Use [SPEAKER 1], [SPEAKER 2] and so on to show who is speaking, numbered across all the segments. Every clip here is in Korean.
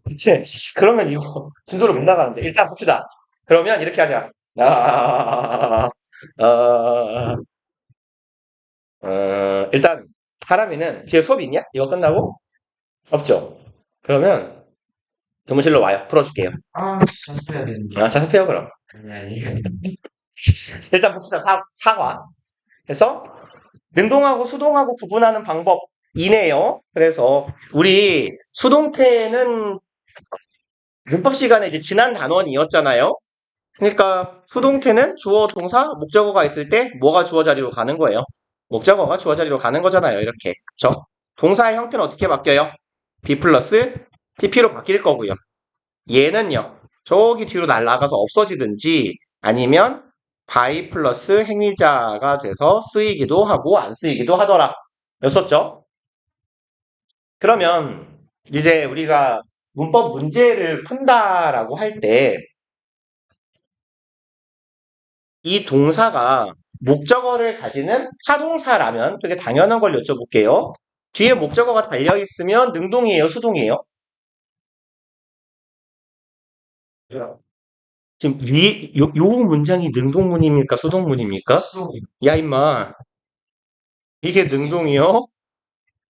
[SPEAKER 1] 그치? 그러면 이거 진도를 못 나가는데. 일단 봅시다. 그러면 이렇게 하자. 어, 일단, 하람이는 뒤에 수업 있냐? 이거 끝나고? 없죠? 그러면 교무실로 와요. 풀어줄게요.
[SPEAKER 2] 아, 자습해야겠는데.
[SPEAKER 1] 자습해요, 그럼.
[SPEAKER 2] 아니, 아니.
[SPEAKER 1] 일단 봅시다. 사과. 그래서 능동하고 수동하고 구분하는 방법이네요. 그래서 우리 수동태는 문법 시간에 이제 지난 단원이었잖아요. 그러니까 수동태는 주어, 동사, 목적어가 있을 때 뭐가 주어 자리로 가는 거예요? 목적어가 주어 자리로 가는 거잖아요. 이렇게. 그쵸? 동사의 형태는 어떻게 바뀌어요? be 플러스 pp로 바뀔 거고요. 얘는요. 저기 뒤로 날아가서 없어지든지 아니면 by 플러스 행위자가 돼서 쓰이기도 하고 안 쓰이기도 하더라. 였었죠? 그러면 이제 우리가 문법 문제를 푼다라고 할 때 이 동사가 목적어를 가지는 타동사라면 되게 당연한 걸 여쭤볼게요. 뒤에 목적어가 달려있으면 능동이에요, 수동이에요? 지금 요 문장이 능동문입니까, 수동문입니까?
[SPEAKER 2] 수동이.
[SPEAKER 1] 야, 임마. 이게 능동이요?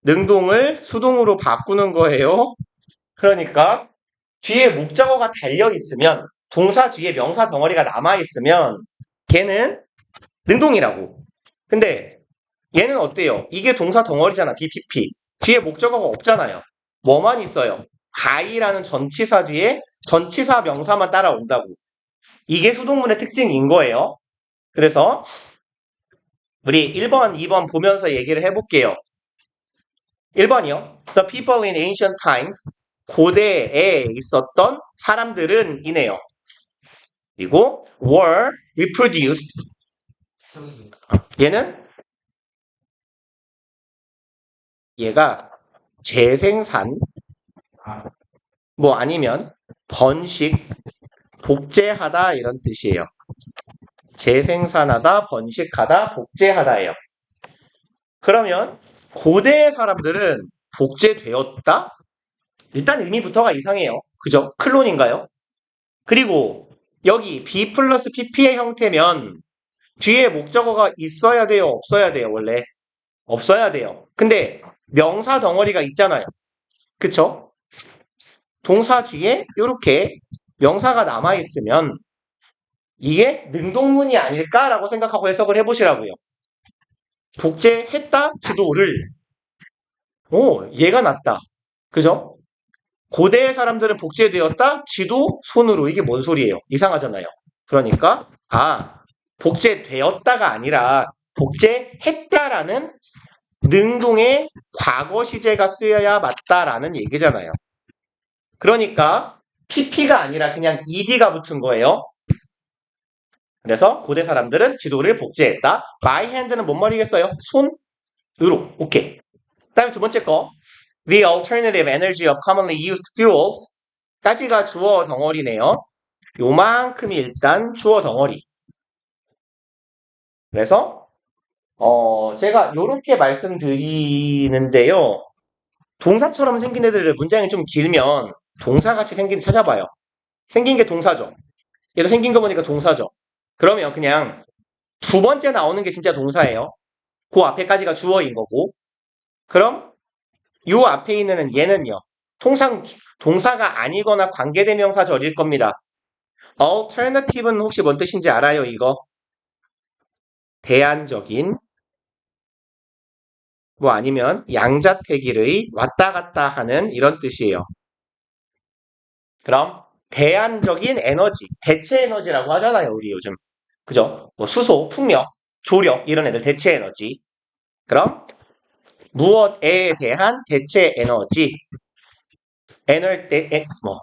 [SPEAKER 1] 능동을 수동으로 바꾸는 거예요? 그러니까 뒤에 목적어가 달려있으면 동사 뒤에 명사 덩어리가 남아있으면 걔는 능동이라고. 근데 얘는 어때요? 이게 동사 덩어리잖아. BPP. 뒤에 목적어가 없잖아요. 뭐만 있어요? by라는 전치사 뒤에 전치사 명사만 따라온다고. 이게 수동문의 특징인 거예요. 그래서 우리 1번, 2번 보면서 얘기를 해볼게요. 1번이요. The people in ancient times. 고대에 있었던 사람들은 이네요. 그리고 were reproduced. 얘는 얘가 재생산
[SPEAKER 2] 아,
[SPEAKER 1] 뭐 아니면 번식, 복제하다 이런 뜻이에요. 재생산하다, 번식하다, 복제하다예요. 그러면 고대의 사람들은 복제되었다? 일단 의미부터가 이상해요. 그죠? 클론인가요? 그리고 여기 B 플러스 PP의 형태면 뒤에 목적어가 있어야 돼요? 없어야 돼요? 원래? 없어야 돼요. 근데 명사 덩어리가 있잖아요. 그쵸? 동사 뒤에 이렇게 명사가 남아있으면 이게 능동문이 아닐까라고 생각하고 해석을 해보시라고요. 복제했다 지도를. 얘가 낫다. 그죠? 고대의 사람들은 복제되었다 지도 손으로. 이게 뭔 소리예요? 이상하잖아요. 그러니까 복제되었다가 아니라 복제했다라는 능동의 과거 시제가 쓰여야 맞다라는 얘기잖아요. 그러니까 PP가 아니라 그냥 ED가 붙은 거예요. 그래서 고대 사람들은 지도를 복제했다. by hand는 뭔 말이겠어요? 손으로. 오케이. 다음에 두 번째 거. The alternative energy of commonly used fuels 까지가 주어 덩어리네요. 요만큼이 일단 주어 덩어리. 그래서 제가 요렇게 말씀드리는데요. 동사처럼 생긴 애들 문장이 좀 길면 동사같이 생긴 찾아봐요. 생긴 게 동사죠. 얘도 생긴 거 보니까 동사죠. 그러면 그냥 두 번째 나오는 게 진짜 동사예요. 그 앞에까지가 주어인 거고. 그럼 요 앞에 있는 얘는요. 통상 동사가 아니거나 관계대명사절일 겁니다. alternative는 혹시 뭔 뜻인지 알아요, 이거? 대안적인 뭐 아니면 양자택일의 왔다 갔다 하는 이런 뜻이에요. 그럼 대안적인 에너지, 대체 에너지라고 하잖아요, 우리 요즘. 그죠? 뭐 수소, 풍력, 조력 이런 애들 대체 에너지. 그럼 무엇에 대한 대체 에너지?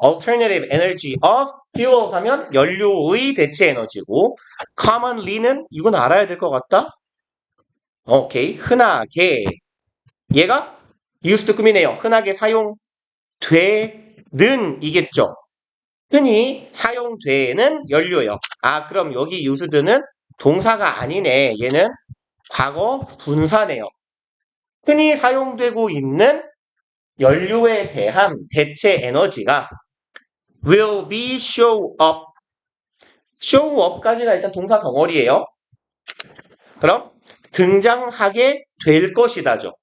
[SPEAKER 1] alternative energy of fuels 하면 연료의 대체 에너지고 commonly는 이건 알아야 될 것 같다? 오케이. 흔하게 얘가 used 꿈이네요. 흔하게 사용되는 이겠죠. 흔히 사용되는 연료요. 그럼 여기 used는 동사가 아니네. 얘는 과거 분사네요. 흔히 사용되고 있는 연료에 대한 대체 에너지가 will be show up. show up까지가 일단 동사 덩어리예요. 그럼 등장하게 될 것이다죠.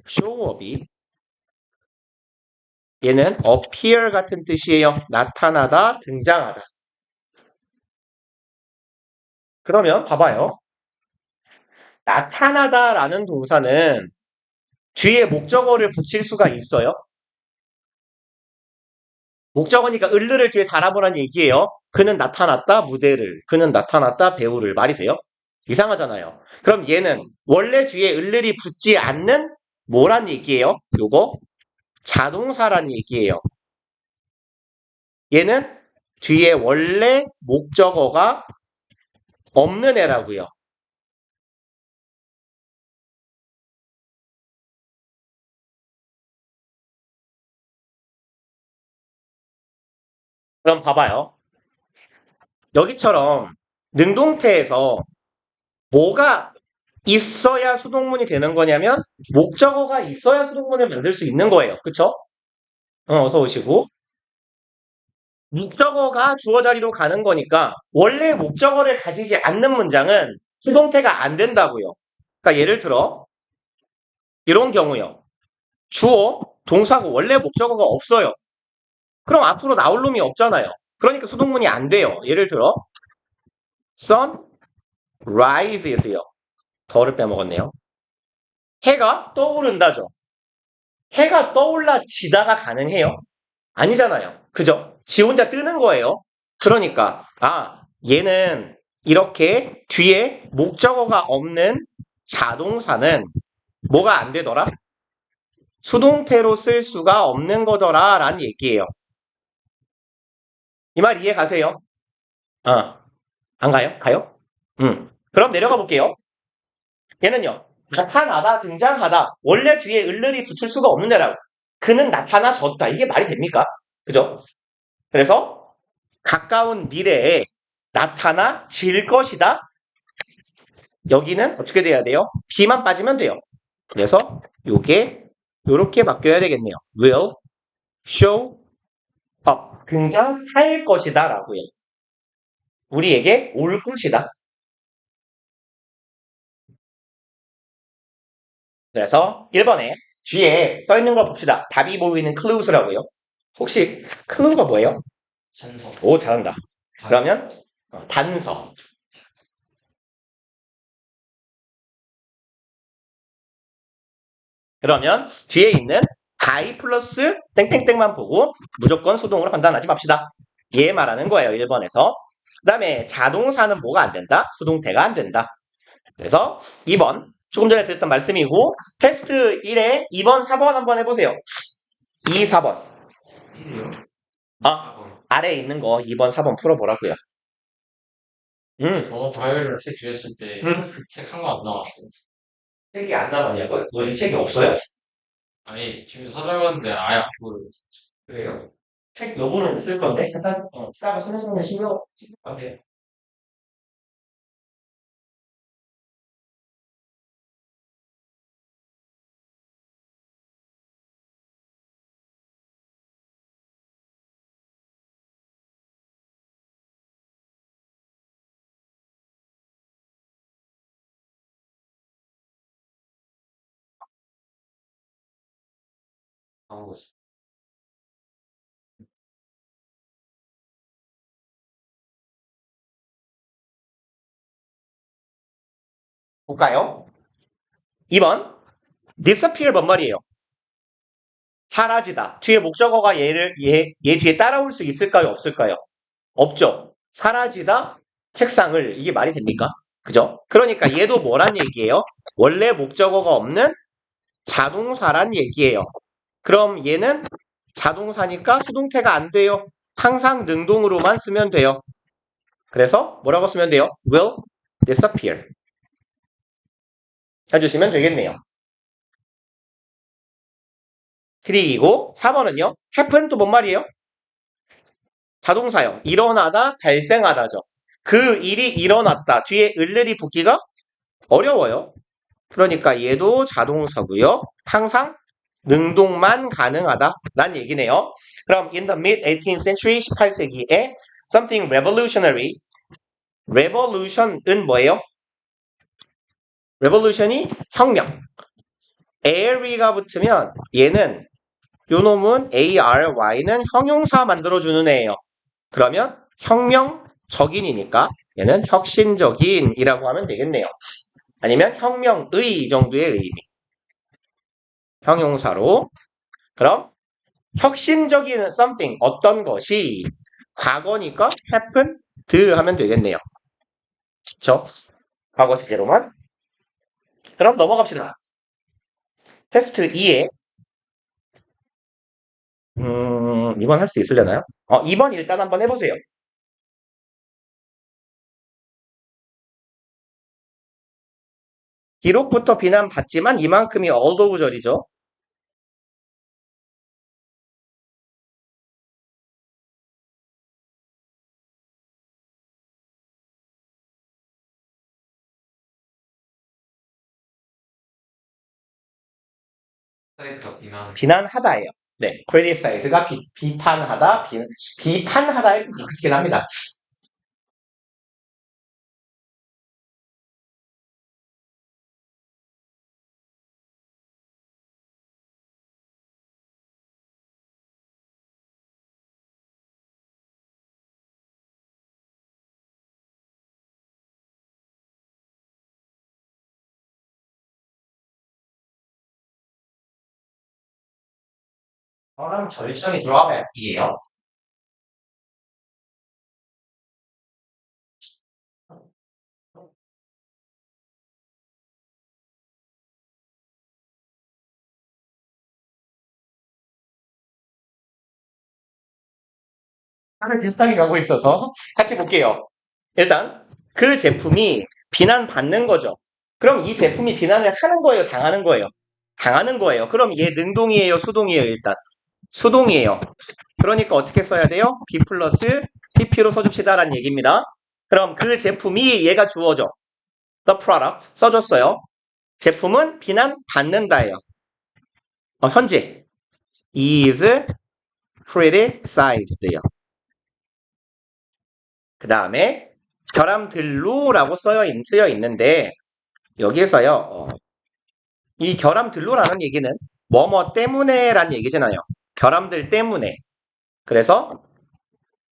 [SPEAKER 1] show up이 얘는 appear 같은 뜻이에요. 나타나다, 등장하다. 그러면 봐봐요. 나타나다라는 동사는 뒤에 목적어를 붙일 수가 있어요. 목적어니까 을르를 뒤에 달아보란 얘기예요. 그는 나타났다, 무대를. 그는 나타났다, 배우를. 말이 돼요? 이상하잖아요. 그럼 얘는 원래 뒤에 을르이 붙지 않는 뭐란 얘기예요? 요거 자동사란 얘기예요. 얘는 뒤에 원래 목적어가 없는 애라고요. 그럼 봐봐요. 여기처럼 능동태에서 뭐가 있어야 수동문이 되는 거냐면 목적어가 있어야 수동문을 만들 수 있는 거예요. 그쵸? 어서 오시고. 목적어가 주어 자리로 가는 거니까 원래 목적어를 가지지 않는 문장은 수동태가 안 된다고요. 그러니까 예를 들어 이런 경우요. 주어, 동사고 원래 목적어가 없어요. 그럼 앞으로 나올 놈이 없잖아요. 그러니까 수동문이 안 돼요. 예를 들어 sun rises요. 더를 빼먹었네요. 해가 떠오른다죠. 해가 떠올라지다가 가능해요? 아니잖아요. 그죠? 지 혼자 뜨는 거예요. 그러니까 얘는 이렇게 뒤에 목적어가 없는 자동사는 뭐가 안 되더라? 수동태로 쓸 수가 없는 거더라 라는 얘기예요. 이 말 이해 가세요? 안 가요? 가요? 그럼 내려가 볼게요. 얘는요. 나타나다, 등장하다. 원래 뒤에 을을이 붙을 수가 없는 애라고. 그는 나타나졌다. 이게 말이 됩니까? 그죠? 그래서 가까운 미래에 나타나질 것이다. 여기는 어떻게 돼야 돼요? B만 빠지면 돼요. 그래서 요게 요렇게 바뀌어야 되겠네요. will show up. 등장할 것이다 라고요. 우리에게 올 것이다. 그래서 1번에 뒤에 써있는 거 봅시다. 답이 보이는 clues라고요. 혹시 clue가 뭐예요?
[SPEAKER 2] 단서.
[SPEAKER 1] 오, 잘한다. 그러면 단서. 그러면 뒤에 있는 I 플러스 땡땡땡만 보고 무조건 수동으로 판단하지 맙시다. 얘 말하는 거예요. 1번에서. 그 다음에 자동사는 뭐가 안 된다? 수동태가 안 된다. 그래서 2번. 조금 전에 드렸던 말씀이고 테스트 1에 2번, 4번 한번 해보세요. 2, 4번.
[SPEAKER 2] 1이요?
[SPEAKER 1] 아래에 있는 거 2번, 4번 풀어보라고요.
[SPEAKER 2] 저 바이올린을 책 주셨을 때 책 한 거 안 나왔어요.
[SPEAKER 1] 책이 안 남았냐고요? 왜 책이 없어요?
[SPEAKER 2] 아니 집에서 찾아봤는데 아예 안 보여요.
[SPEAKER 1] 그래요? 책 여부는 쓸 건데 잠깐 쓰다가 소매소매 신경 안 돼요. 볼까요? 2번 disappear 뭔 말이에요? 사라지다. 뒤에 목적어가 얘 뒤에 따라올 수 있을까요? 없을까요? 없죠. 사라지다. 책상을 이게 말이 됩니까? 그죠? 그러니까 얘도 뭐란 얘기예요? 원래 목적어가 없는 자동사란 얘기예요. 그럼 얘는 자동사니까 수동태가 안 돼요. 항상 능동으로만 쓰면 돼요. 그래서 뭐라고 쓰면 돼요? will disappear 해주시면 되겠네요. 트릭이고 4번은요. happen 또 뭔 말이에요? 자동사요. 일어나다, 발생하다죠. 그 일이 일어났다. 뒤에 을을이 붙기가 어려워요. 그러니까 얘도 자동사고요. 항상 능동만 가능하다라는 얘기네요. 그럼 in the mid 18th century 18세기에 something revolutionary revolution은 뭐예요? revolution이 혁명. airy가 붙으면 얘는 요 놈은 ARY는 형용사 만들어주는 애예요. 그러면 혁명적인이니까 얘는 혁신적인이라고 하면 되겠네요. 아니면 혁명의 정도의 의미. 형용사로. 그럼 혁신적인 something 어떤 것이 과거니까 happened 하면 되겠네요. 그쵸? 과거 시제로만. 그럼 넘어갑시다. 테스트 2에 2번 할 수 있으려나요? 2번 일단 한번 해보세요. 기록부터 비난받지만 이만큼이 얼도우절이죠.
[SPEAKER 2] 사이즈가 비만.
[SPEAKER 1] 비난하다예요. 네, criticize가 비판하다, 비판하다에 가깝긴 합니다. 그럼 절정이 drawback이에요. 다들 비슷하게 가고 있어서 같이 볼게요. 일단 그 제품이 비난받는 거죠. 그럼 이 제품이 비난을 하는 거예요? 당하는 거예요? 당하는 거예요. 그럼 얘 능동이에요? 수동이에요? 일단 수동이에요. 그러니까 어떻게 써야 돼요? B 플러스 PP로 써줍시다라는 얘기입니다. 그럼 그 제품이 얘가 주어져. The product 써줬어요. 제품은 비난받는다예요. 현재 is criticized요. 그 다음에 결함들로라고 쓰여 있는데 여기에서요. 이 결함들로라는 얘기는 뭐뭐 때문에라는 얘기잖아요. 결함들 때문에. 그래서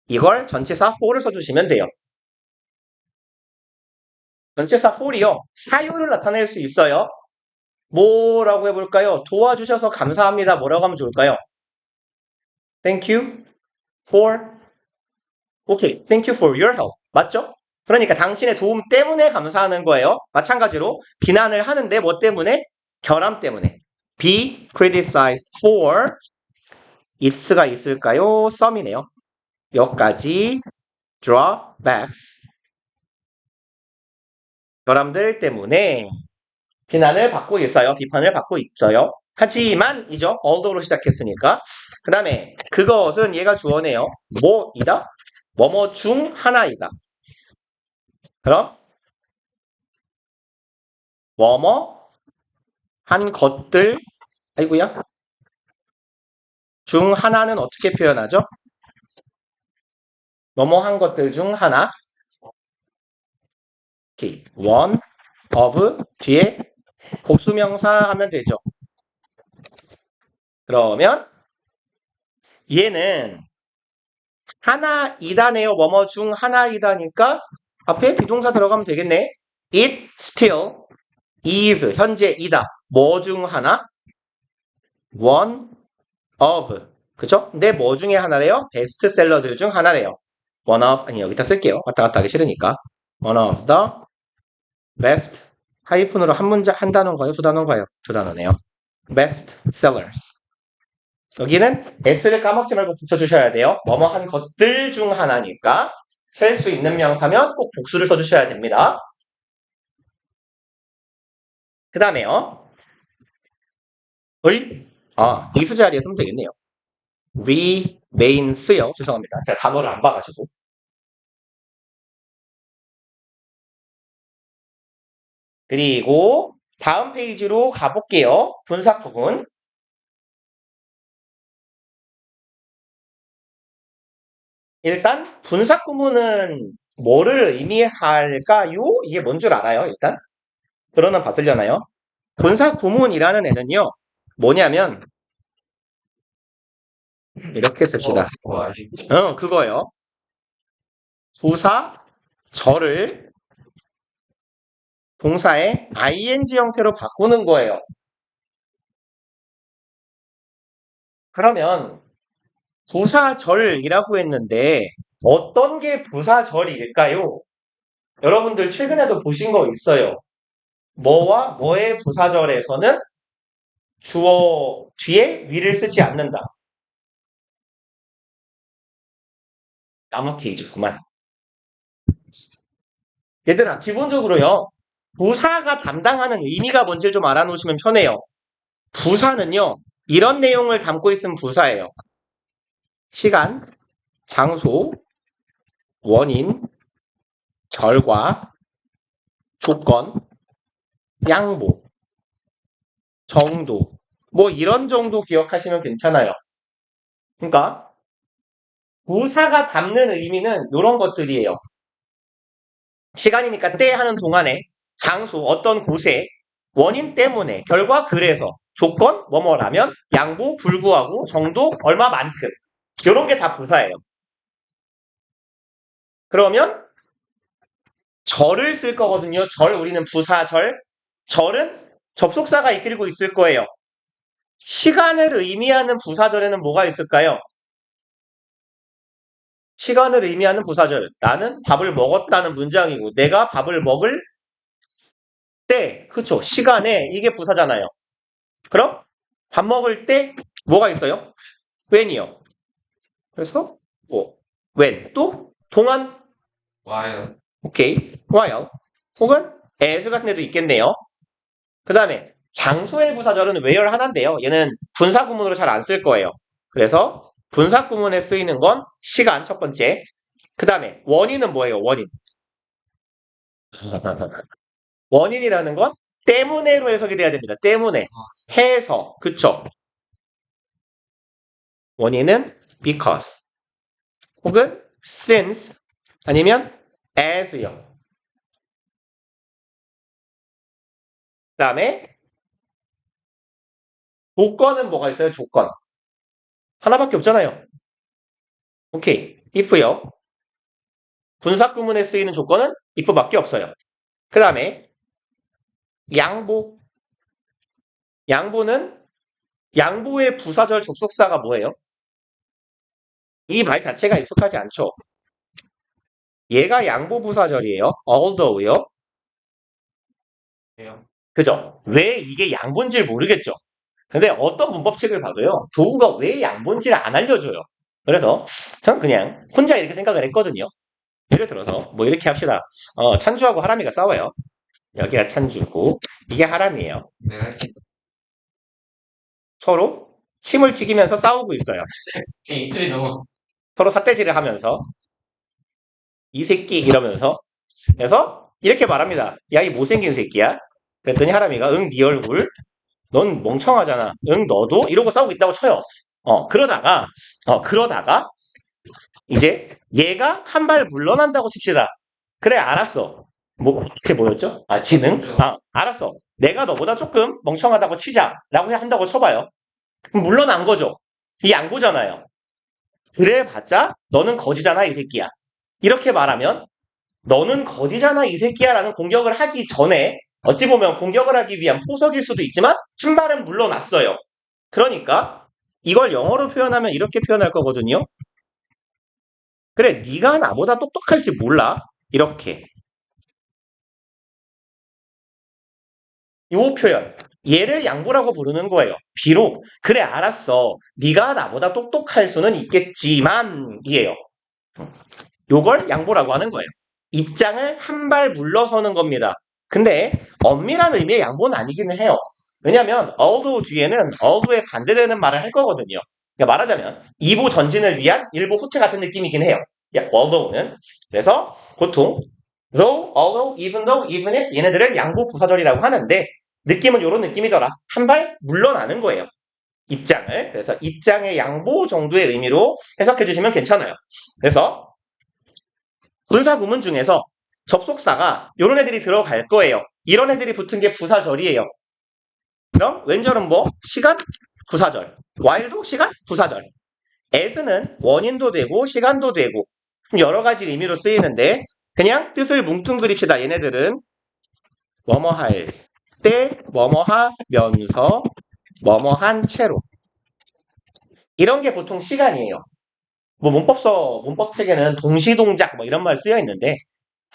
[SPEAKER 1] 이걸 전치사 for를 써주시면 돼요. 전치사 for이요. 사유를 나타낼 수 있어요. 뭐라고 해볼까요? 도와주셔서 감사합니다. 뭐라고 하면 좋을까요? Thank you for 오케이. Thank you for your help. 맞죠? 그러니까 당신의 도움 때문에 감사하는 거예요. 마찬가지로 비난을 하는데 뭐 때문에? 결함 때문에. Be criticized for it's가 있을까요? some이네요. 여기까지 drawbacks. 결함들 때문에 비난을 받고 있어요. 비판을 받고 있어요. 하지만이죠. althouggh로 시작했으니까. 그 다음에 그것은 얘가 주어네요. 뭐이다? 뭐뭐 중 하나이다. 그럼 뭐뭐 한 것들 아이고야 중 하나는 어떻게 표현하죠? 뭐뭐 한 것들 중 하나 오케이. one of 뒤에 복수명사 하면 되죠. 그러면 얘는 하나이다네요. 뭐뭐 중 하나이다니까 앞에 비동사 들어가면 되겠네. It still is 현재이다. 뭐 중 하나? One of 그죠? 근데 뭐 중에 하나래요? 베스트셀러들 중 하나래요. One of 아니 여기다 쓸게요. 왔다 갔다 하기 싫으니까. One of the best 하이픈으로 한 문장 한 단어인가요? 두 단어인가요? 두 단어네요. Best sellers. 여기는 s를 까먹지 말고 붙여주셔야 돼요. 뭐뭐 한 것들 중 하나니까 셀 수 있는 명사면 꼭 복수를 써주셔야 됩니다. 그 다음에요. 의수 자리에 쓰면 되겠네요. remains,요. 죄송합니다. 제가 단어를 안 봐가지고. 그리고 다음 페이지로 가볼게요. 분사 부분. 일단 분사 구문은 뭐를 의미할까요? 이게 뭔 줄 알아요, 일단? 들어는 봤으려나요? 분사 구문이라는 애는요, 뭐냐면, 이렇게 씁시다. 그거요. 부사, 절을 동사의 ing 형태로 바꾸는 거예요. 그러면 부사절이라고 했는데 어떤 게 부사절일까요? 여러분들 최근에도 보신 거 있어요. 뭐와 뭐의 부사절에서는 주어 뒤에 위를 쓰지 않는다. 나무 케이지구만. 얘들아, 기본적으로요. 부사가 담당하는 의미가 뭔지 좀 알아놓으시면 편해요. 부사는요. 이런 내용을 담고 있으면 부사예요. 시간, 장소, 원인, 결과, 조건, 양보, 정도. 뭐 이런 정도 기억하시면 괜찮아요. 그러니까 부사가 담는 의미는 이런 것들이에요. 시간이니까 때 하는 동안에, 장소 어떤 곳에, 원인 때문에, 결과 그래서, 조건 뭐뭐라면, 양보 불구하고, 정도 얼마만큼. 이런 게 다 부사예요. 그러면 절을 쓸 거거든요. 절 우리는 부사절. 절은 접속사가 이끌고 있을 거예요. 시간을 의미하는 부사절에는 뭐가 있을까요? 시간을 의미하는 부사절. 나는 밥을 먹었다는 문장이고 내가 밥을 먹을 때, 그쵸? 시간에 이게 부사잖아요. 그럼 밥 먹을 때 뭐가 있어요? when이요. 그래서 뭐 when 또 동안
[SPEAKER 2] 와요.
[SPEAKER 1] 오케이 while 혹은 as 같은 데도 있겠네요. 그 다음에 장소의 부사절은 where 하나인데요. 얘는 분사 구문으로 잘 안 쓸 거예요. 그래서 분사 구문에 쓰이는 건 시간 첫 번째. 그 다음에 원인은 뭐예요? 원인. 원인이라는 건 때문에로 해석이 돼야 됩니다. 때문에. 해서. 그쵸? 원인은 because 혹은 since 아니면 as요. 그 다음에 조건은 뭐가 있어요? 조건. 하나밖에 없잖아요. 오케이. if요. 분사 구문에 쓰이는 조건은 if밖에 없어요. 그 다음에 양보. 양보는 양보의 부사절 접속사가 뭐예요? 이 말 자체가 익숙하지 않죠. 얘가 양보 부사절이에요. although요.
[SPEAKER 2] 해요.
[SPEAKER 1] 그죠? 왜 이게 양보인지를 모르겠죠. 근데 어떤 문법책을 봐도요. 도우가 왜 양보인지를 안 알려줘요. 그래서 전 그냥 혼자 이렇게 생각을 했거든요. 예를 들어서 뭐 이렇게 합시다. 찬주하고 하람이가 싸워요. 여기가 찬주고 이게 하람이에요.
[SPEAKER 2] 내가 할게.
[SPEAKER 1] 서로 침을 튀기면서 싸우고 있어요.
[SPEAKER 2] 그냥 입술이 너무
[SPEAKER 1] 서로 삿대질을 하면서 이 새끼 이러면서 그래서 이렇게 말합니다. 야, 이 못생긴 새끼야. 그랬더니 하람이가 응, 네 얼굴. 넌 멍청하잖아. 응, 너도? 이러고 싸우고 있다고 쳐요. 그러다가 이제 얘가 한 발 물러난다고 칩시다. 그래, 알았어. 뭐 어떻게 보였죠? 아, 지능? 알았어. 내가 너보다 조금 멍청하다고 치자라고 한다고 쳐봐요. 그럼 물러난 거죠. 이 양보잖아요. 그래봤자 너는 거지잖아 이 새끼야. 이렇게 말하면 너는 거지잖아 이 새끼야라는 공격을 하기 전에 어찌 보면 공격을 하기 위한 포석일 수도 있지만 한 발은 물러났어요. 그러니까 이걸 영어로 표현하면 이렇게 표현할 거거든요. 그래, 네가 나보다 똑똑할지 몰라. 이렇게. 요 표현. 얘를 양보라고 부르는 거예요. 비록 그래 알았어. 네가 나보다 똑똑할 수는 있겠지만 이에요. 요걸 양보라고 하는 거예요. 입장을 한 발 물러서는 겁니다. 근데 엄밀한 의미의 양보는 아니기는 해요. 왜냐하면 although 뒤에는 although에 반대되는 말을 할 거거든요. 그러니까 말하자면 이보 전진을 위한 일보 후퇴 같은 느낌이긴 해요. although는. 그래서 보통 though, although, even though, even if 얘네들을 양보 부사절이라고 하는데 느낌은 이런 느낌이더라. 한 발 물러나는 거예요. 입장을. 그래서 입장의 양보 정도의 의미로 해석해 주시면 괜찮아요. 그래서 분사 구문 중에서 접속사가 이런 애들이 들어갈 거예요. 이런 애들이 붙은 게 부사절이에요. 그럼 왼절은 뭐? 시간? 부사절. while도 시간? 부사절. as는 원인도 되고 시간도 되고 여러 가지 의미로 쓰이는데 그냥 뜻을 뭉뚱그립시다. 얘네들은 뭐뭐 할 때, 뭐뭐 하면서, 뭐뭐 한 채로. 이런 게 보통 시간이에요. 뭐 문법책에는 동시동작 뭐 이런 말 쓰여 있는데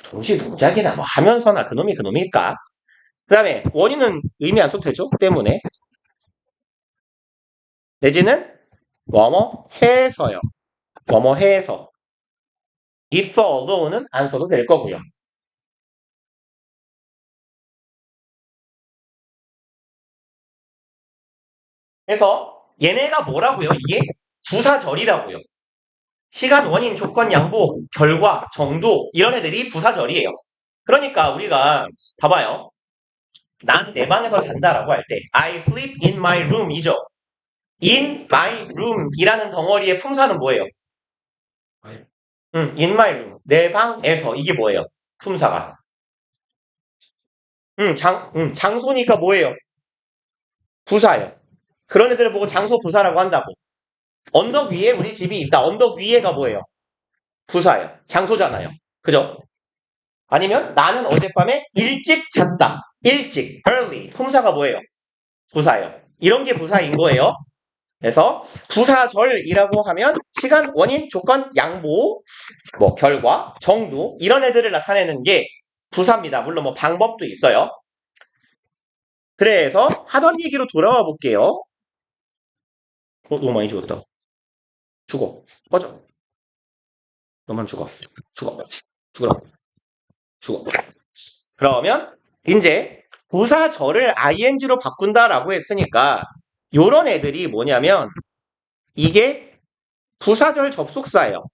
[SPEAKER 1] 동시동작이나 뭐 하면서나 그놈일까? 그 다음에 원인은 의미 안 써도 되죠? 때문에. 내지는 뭐뭐 해서요. 뭐뭐 해서. 있어 allone은 안 써도 될 거고요. 그래서 얘네가 뭐라고요? 이게 부사절이라고요. 시간, 원인, 조건, 양보, 결과, 정도 이런 애들이 부사절이에요. 그러니까 우리가 봐봐요. 난 내 방에서 잔다라고 할 때 I sleep in my room 이죠. in my room 이라는 덩어리의 품사는 뭐예요? in my room. 내 방에서 이게 뭐예요? 품사가. 장소니까 뭐예요? 부사예요. 그런 애들을 보고 장소 부사라고 한다고. 언덕 위에 우리 집이 있다. 언덕 위에가 뭐예요? 부사예요. 장소잖아요. 그죠? 아니면 나는 어젯밤에 일찍 잤다. 일찍, early. 품사가 뭐예요? 부사예요. 이런 게 부사인 거예요. 그래서 부사절이라고 하면 시간, 원인, 조건, 양보, 뭐 결과, 정도 이런 애들을 나타내는 게 부사입니다. 물론 뭐 방법도 있어요. 그래서 하던 얘기로 돌아와 볼게요. 너무 많이 죽었다. 죽어. 꺼져. 너만 죽어. 죽어라. 죽어. 그러면 이제 부사절을 ing로 바꾼다라고 했으니까 요런 애들이 뭐냐면 이게 부사절 접속사예요.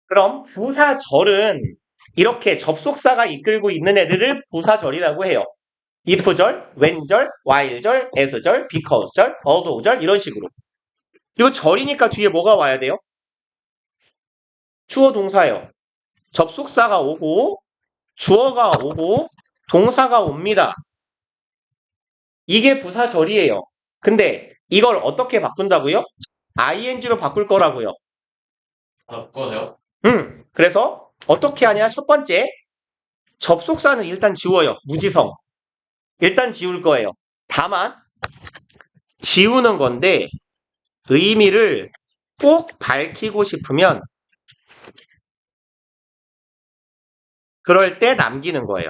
[SPEAKER 1] 그럼 부사절은 이렇게 접속사가 이끌고 있는 애들을 부사절이라고 해요. if절, when절, while절, as절, because절, although절 이런 식으로. 그리고 절이니까 뒤에 뭐가 와야 돼요? 주어 동사예요. 접속사가 오고 주어가 오고 동사가 옵니다. 이게 부사절이에요. 근데 이걸 어떻게 바꾼다고요? ing로 바꿀 거라고요.
[SPEAKER 2] 바꿔요?
[SPEAKER 1] 그래서 어떻게 하냐? 첫 번째, 접속사는 일단 지워요. 무지성. 일단 지울 거예요. 다만 지우는 건데 의미를 꼭 밝히고 싶으면 그럴 때 남기는 거예요.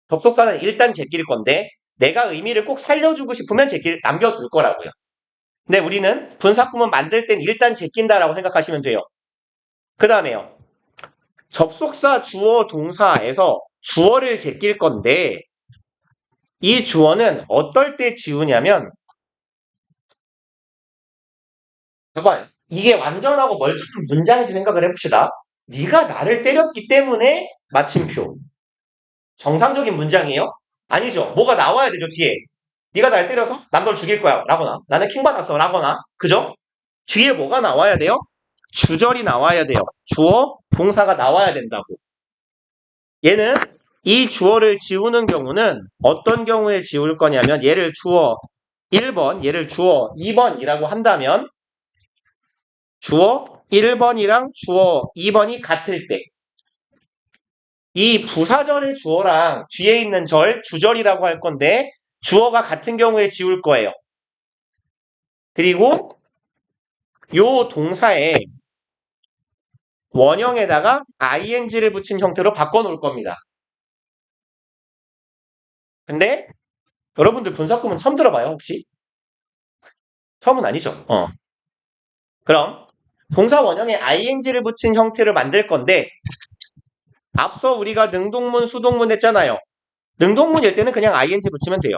[SPEAKER 1] 접속사는 일단 제낄 건데 내가 의미를 꼭 살려주고 싶으면 남겨줄 거라고요. 근데 우리는 분사구문 만들 땐 일단 제낀다라고 생각하시면 돼요. 그 다음에요. 접속사 주어 동사에서 주어를 제낄 건데 이 주어는 어떨 때 지우냐면 봐봐 이게 완전하고 멀쩡한 문장인지 생각을 해봅시다. 네가 나를 때렸기 때문에 마침표. 정상적인 문장이에요? 아니죠. 뭐가 나와야 되죠 뒤에. 네가 날 때려서 난 널 죽일 거야 라거나 나는 킹받았어 라거나 그죠? 뒤에 뭐가 나와야 돼요? 주절이 나와야 돼요. 주어, 동사가 나와야 된다고. 얘는 이 주어를 지우는 경우는 어떤 경우에 지울 거냐면 얘를 주어 1번, 얘를 주어 2번이라고 한다면 주어 1번이랑 주어 2번이 같을 때 이 부사절의 주어랑 뒤에 있는 절, 주절이라고 할 건데 주어가 같은 경우에 지울 거예요. 그리고 요 동사에 원형에다가 ing를 붙인 형태로 바꿔놓을 겁니다. 근데 여러분들 분사구문 처음 들어봐요 혹시? 처음은 아니죠. 그럼 동사 원형에 ing를 붙인 형태를 만들 건데 앞서 우리가 능동문, 수동문 했잖아요. 능동문일 때는 그냥 ing 붙이면 돼요.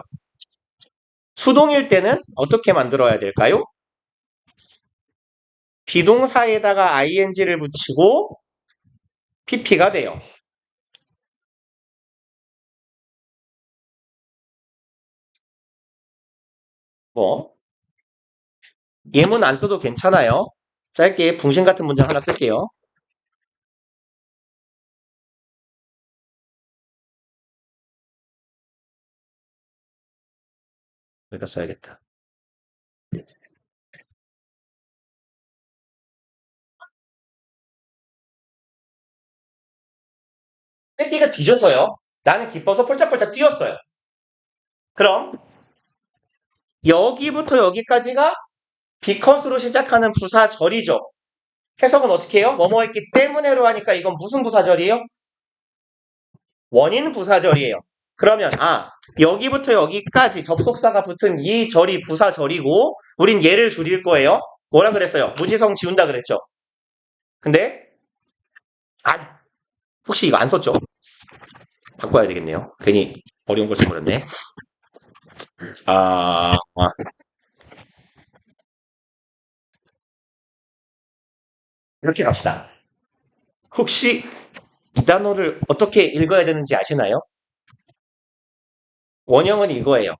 [SPEAKER 1] 수동일 때는 어떻게 만들어야 될까요? 비동사에다가 ing를 붙이고 pp가 돼요. 뭐 예문 안 써도 괜찮아요. 짧게 붕신 같은 문장 하나 쓸게요. 여기다 써야겠다. 새끼가 뒤져서요. 나는 기뻐서 폴짝폴짝 뛰었어요. 그럼 여기부터 여기까지가 because로 시작하는 부사절이죠. 해석은 어떻게 해요? 뭐뭐 했기 때문에로 하니까 이건 무슨 부사절이에요? 원인 부사절이에요. 그러면 여기부터 여기까지 접속사가 붙은 이 절이 부사절이고 우린 얘를 줄일 거예요. 뭐라 그랬어요? 무지성 지운다 그랬죠. 근데 혹시 이거 안 썼죠? 바꿔야 되겠네요. 괜히 어려운 걸 써버렸네. 이렇게 갑시다. 혹시 이 단어를 어떻게 읽어야 되는지 아시나요? 원형은 이거예요.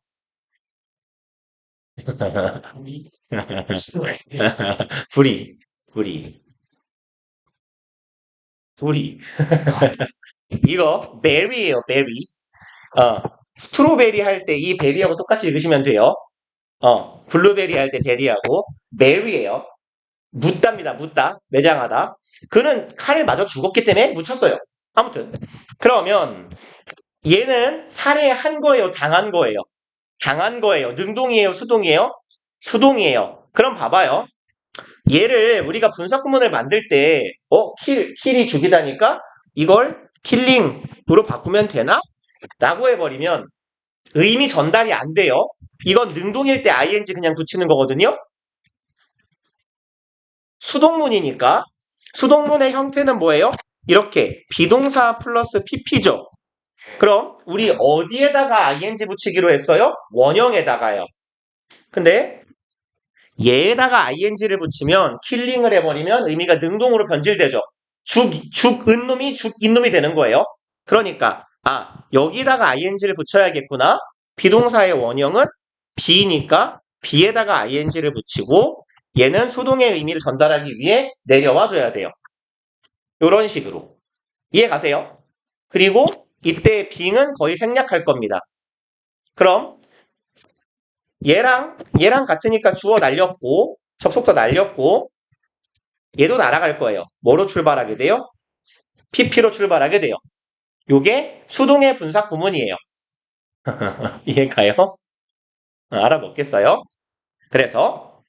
[SPEAKER 1] 불이, 불이, 불이. 이거 베리예요, 베리. 스트로베리 할 때 이 베리하고 똑같이 읽으시면 돼요. 블루베리 할 때 베리하고 베리예요. 묻답니다, 묻다, 매장하다. 그는 칼을 맞아 죽었기 때문에 묻혔어요. 아무튼 그러면 얘는 살해한 거예요, 당한 거예요? 당한 거예요. 능동이에요, 수동이에요? 수동이에요. 그럼 봐봐요. 얘를 우리가 분사구문을 만들 때, 킬이 죽이다니까 이걸 킬링으로 바꾸면 되나? 라고 해버리면 의미 전달이 안 돼요. 이건 능동일 때 ing 그냥 붙이는 거거든요. 수동문이니까. 수동문의 형태는 뭐예요? 이렇게 비동사 플러스 pp죠. 그럼 우리 어디에다가 ing 붙이기로 했어요? 원형에다가요. 근데 얘에다가 ing를 붙이면 킬링을 해버리면 의미가 능동으로 변질되죠. 죽은 놈이 죽인 놈이 되는 거예요. 그러니까 여기다가 ing를 붙여야겠구나. 비동사의 원형은 be니까 be에다가 ing를 붙이고 얘는 수동의 의미를 전달하기 위해 내려와 줘야 돼요. 이런 식으로. 이해 가세요? 그리고 이때 being은 거의 생략할 겁니다. 그럼 얘랑 같으니까 주어 날렸고 접속사 날렸고 얘도 날아갈 거예요. 뭐로 출발하게 돼요? pp로 출발하게 돼요. 요게 수동의 분사 구문이에요. 이해가요? 알아먹겠어요? 그래서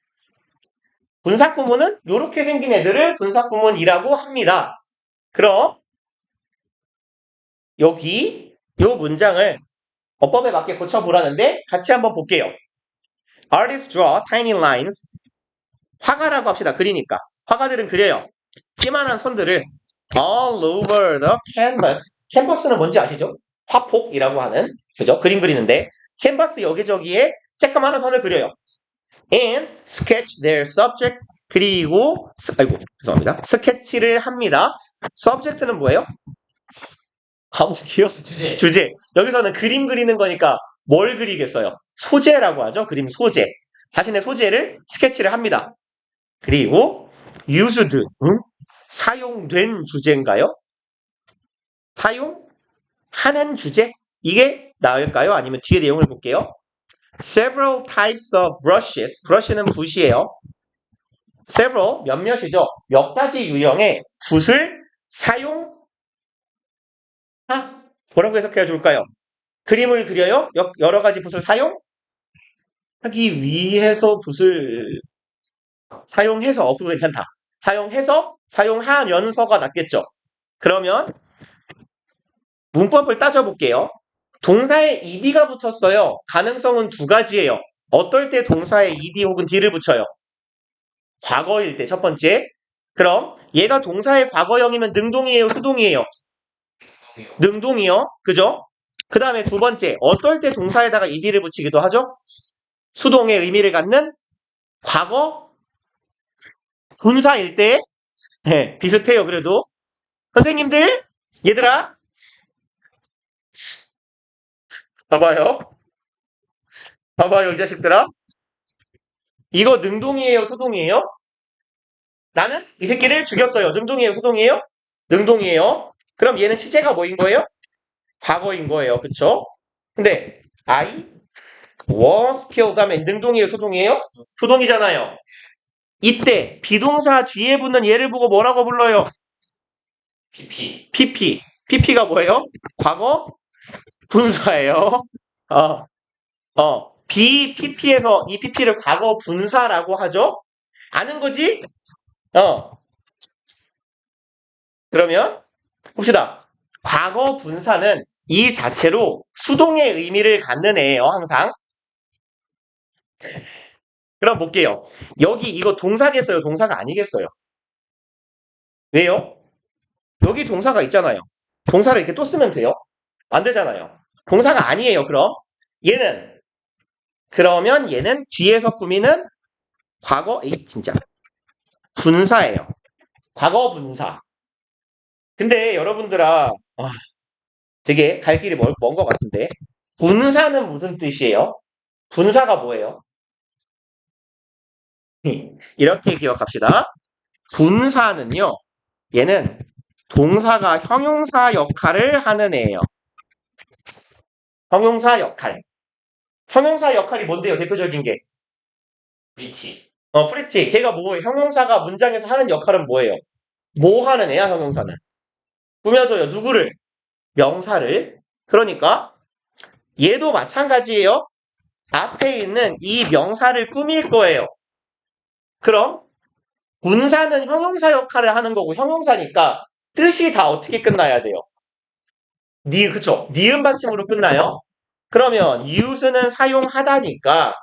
[SPEAKER 1] 분사 구문은 이렇게 생긴 애들을 분사 구문이라고 합니다. 그럼 여기 요 문장을 어법에 맞게 고쳐보라는데 같이 한번 볼게요. Artists draw tiny lines. 화가라고 합시다. 그리니까. 화가들은 그려요. 찌만한 선들을 all over the canvas. 캔버스는 뭔지 아시죠? 화폭이라고 하는, 그죠? 그림 그리는데 캔버스 여기저기에 쬐끄만한 선을 그려요. And sketch their subject. 그리고 죄송합니다. 스케치를 합니다. subject는 뭐예요? 과목이요? 주제. 여기서는 그림 그리는 거니까 뭘 그리겠어요? 소재라고 하죠. 그림 소재. 자신의 소재를 스케치를 합니다. 그리고 used, 사용된 주제인가요? 사용하는 주제? 이게 나을까요? 아니면 뒤에 내용을 볼게요. Several types of brushes. 브러쉬는 붓이에요. Several, 몇몇이죠. 몇 가지 유형의 붓을 뭐라고 해석해야 좋을까요? 그림을 그려요? 여러 가지 붓을 사용하기 위해서 붓을 사용해서, 그거 괜찮다. 사용해서, 사용하면서가 낫겠죠. 그러면 문법을 따져볼게요. 동사에 ed가 붙었어요. 가능성은 두 가지예요. 어떨 때 동사에 ed 혹은 d를 붙여요? 과거일 때 첫 번째. 그럼 얘가 동사의 과거형이면 능동이에요, 수동이에요? 능동이요. 그죠? 그 다음에 두 번째, 어떨 때 동사에다가 ed를 붙이기도 하죠? 수동의 의미를 갖는 과거 분사일 때 비슷해요. 그래도 선생님들, 얘들아, 봐봐요. 봐봐요, 이 자식들아. 이거 능동이에요, 수동이에요? 나는 이 새끼를 죽였어요. 능동이에요, 수동이에요? 능동이에요. 그럼 얘는 시제가 뭐인 거예요? 과거인 거예요. 그쵸? 근데 I was killed 하면 능동이에요, 수동이에요? 수동이잖아요. 이때 비동사 뒤에 붙는 얘를 보고 뭐라고 불러요?
[SPEAKER 2] PP.
[SPEAKER 1] PP. PP가 뭐예요? 과거 분사예요. BPP에서 이 PP를 과거 분사라고 하죠? 아는 거지? 그러면 봅시다. 과거 분사는 이 자체로 수동의 의미를 갖는 애예요, 항상. 그럼 볼게요. 여기 이거 동사겠어요? 동사가 아니겠어요? 왜요? 여기 동사가 있잖아요. 동사를 이렇게 또 쓰면 돼요? 안 되잖아요. 동사가 아니에요, 그럼. 얘는, 그러면 얘는 뒤에서 꾸미는 과거, 진짜. 분사예요. 과거 분사. 근데 여러분들아, 되게 갈 길이 먼 것 같은데. 분사는 무슨 뜻이에요? 분사가 뭐예요? 이렇게 기억합시다. 분사는요, 얘는 동사가 형용사 역할을 하는 애예요. 형용사 역할. 형용사 역할이 뭔데요? 대표적인 게.
[SPEAKER 2] 프리티.
[SPEAKER 1] 프리티. 걔가 뭐예요? 형용사가 문장에서 하는 역할은 뭐예요? 뭐 하는 애야, 형용사는? 꾸며줘요. 누구를? 명사를. 그러니까 얘도 마찬가지예요. 앞에 있는 이 명사를 꾸밀 거예요. 그럼 분사는 형용사 역할을 하는 거고 형용사니까 뜻이 다 어떻게 끝나야 돼요? 그쵸? 니은 받침으로 끝나요. 그러면 use는 사용하다니까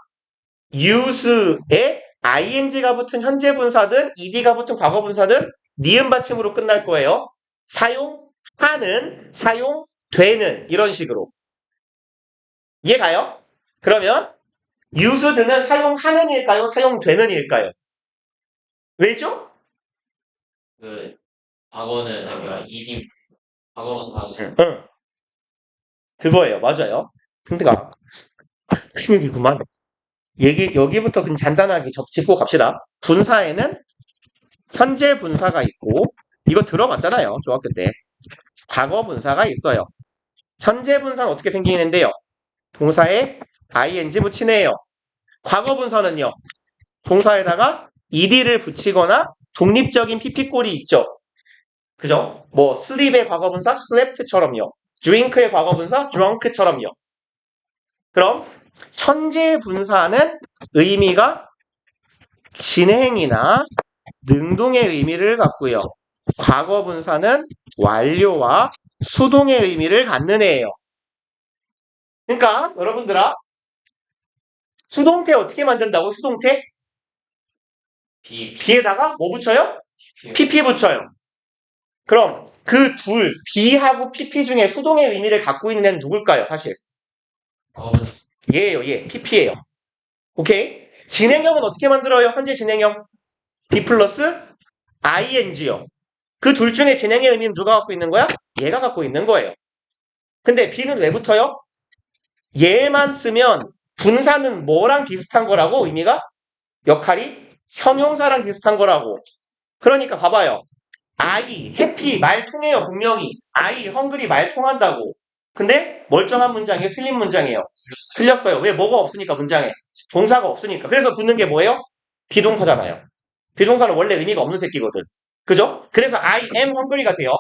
[SPEAKER 1] use에 ing가 붙은 현재 분사든 ed가 붙은 과거 분사든 니은 받침으로 끝날 거예요. 사용하는, 사용되는 이런 식으로. 이해 가요? 그러면 used는 사용하는 일까요? 사용되는 일까요? 왜죠?
[SPEAKER 2] 과거는 아니라 ED. 과거는
[SPEAKER 1] 응. 그거예요. 맞아요. 근데가 힘이구만. 여기부터 그냥 간단하게 짚고 갑시다. 분사에는 현재 분사가 있고, 이거 들어봤잖아요. 중학교 때. 과거 분사가 있어요. 현재 분사는 어떻게 생기는데요? 동사에 ing 붙이네요. 과거 분사는요. 동사에다가 ed를 붙이거나 독립적인 pp꼴이 있죠. 그죠? 뭐 sleep의 과거 분사 slept처럼요. drink의 과거 분사 drunk처럼요. 그럼 현재 분사는 의미가 진행이나 능동의 의미를 갖고요. 과거 분사는 완료와 수동의 의미를 갖는 애예요. 그러니까 여러분들아 수동태 어떻게 만든다고? 수동태? B에다가 뭐 붙여요? PP 붙여요. 그럼 그 둘 B하고 PP 중에 수동의 의미를 갖고 있는 애는 누굴까요? 사실 얘예요. 얘 PP예요. 오케이? 진행형은 어떻게 만들어요? 현재 진행형 B 플러스 ing요. 그 둘 중에 진행의 의미는 누가 갖고 있는 거야? 얘가 갖고 있는 거예요. 근데 B는 왜 붙어요? 얘만 쓰면 분사는 뭐랑 비슷한 거라고? 의미가? 역할이? 형용사랑 비슷한 거라고. 그러니까 봐봐요. I, happy 말 통해요. 분명히. I, hungry 말 통한다고. 근데 멀쩡한 문장이에요? 틀린 문장이에요? 틀렸어요. 왜? 뭐가 없으니까 문장에. 동사가 없으니까. 그래서 붙는 게 뭐예요? 비동사잖아요. 비동사는 원래 의미가 없는 새끼거든. 그죠? 그래서 I am hungry가 돼요.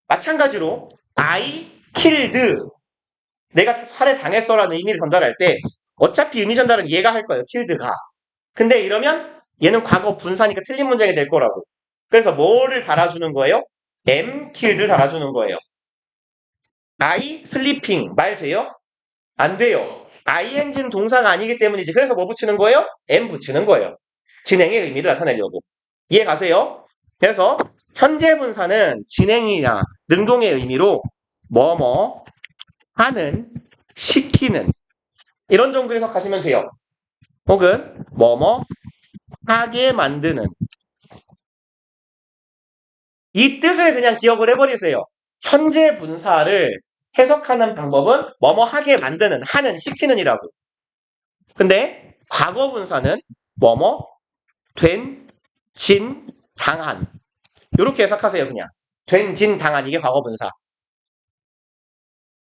[SPEAKER 1] 마찬가지로 I killed 내가 살해 당했어라는 의미를 전달할 때 어차피 의미 전달은 얘가 할 거예요. killed가. 근데 이러면 얘는 과거 분사니까 틀린 문장이 될 거라고. 그래서 뭐를 달아주는 거예요? am killed를 달아주는 거예요. I sleeping 말 돼요? 안 돼요. ing는 동사가 아니기 때문이지. 그래서 뭐 붙이는 거예요? am 붙이는 거예요. 진행의 의미를 나타내려고. 이해 가세요? 그래서 현재 분사는 진행이나 능동의 의미로 뭐뭐 하는, 시키는 이런 정도 해석하시면 돼요. 혹은 뭐뭐 하게 만드는 이 뜻을 그냥 기억을 해버리세요. 현재 분사를 해석하는 방법은 뭐뭐 하게 만드는, 하는, 시키는이라고. 근데 과거 분사는 뭐뭐, 된, 진, 당한. 이렇게 해석하세요, 그냥. 된, 진, 당한. 이게 과거분사.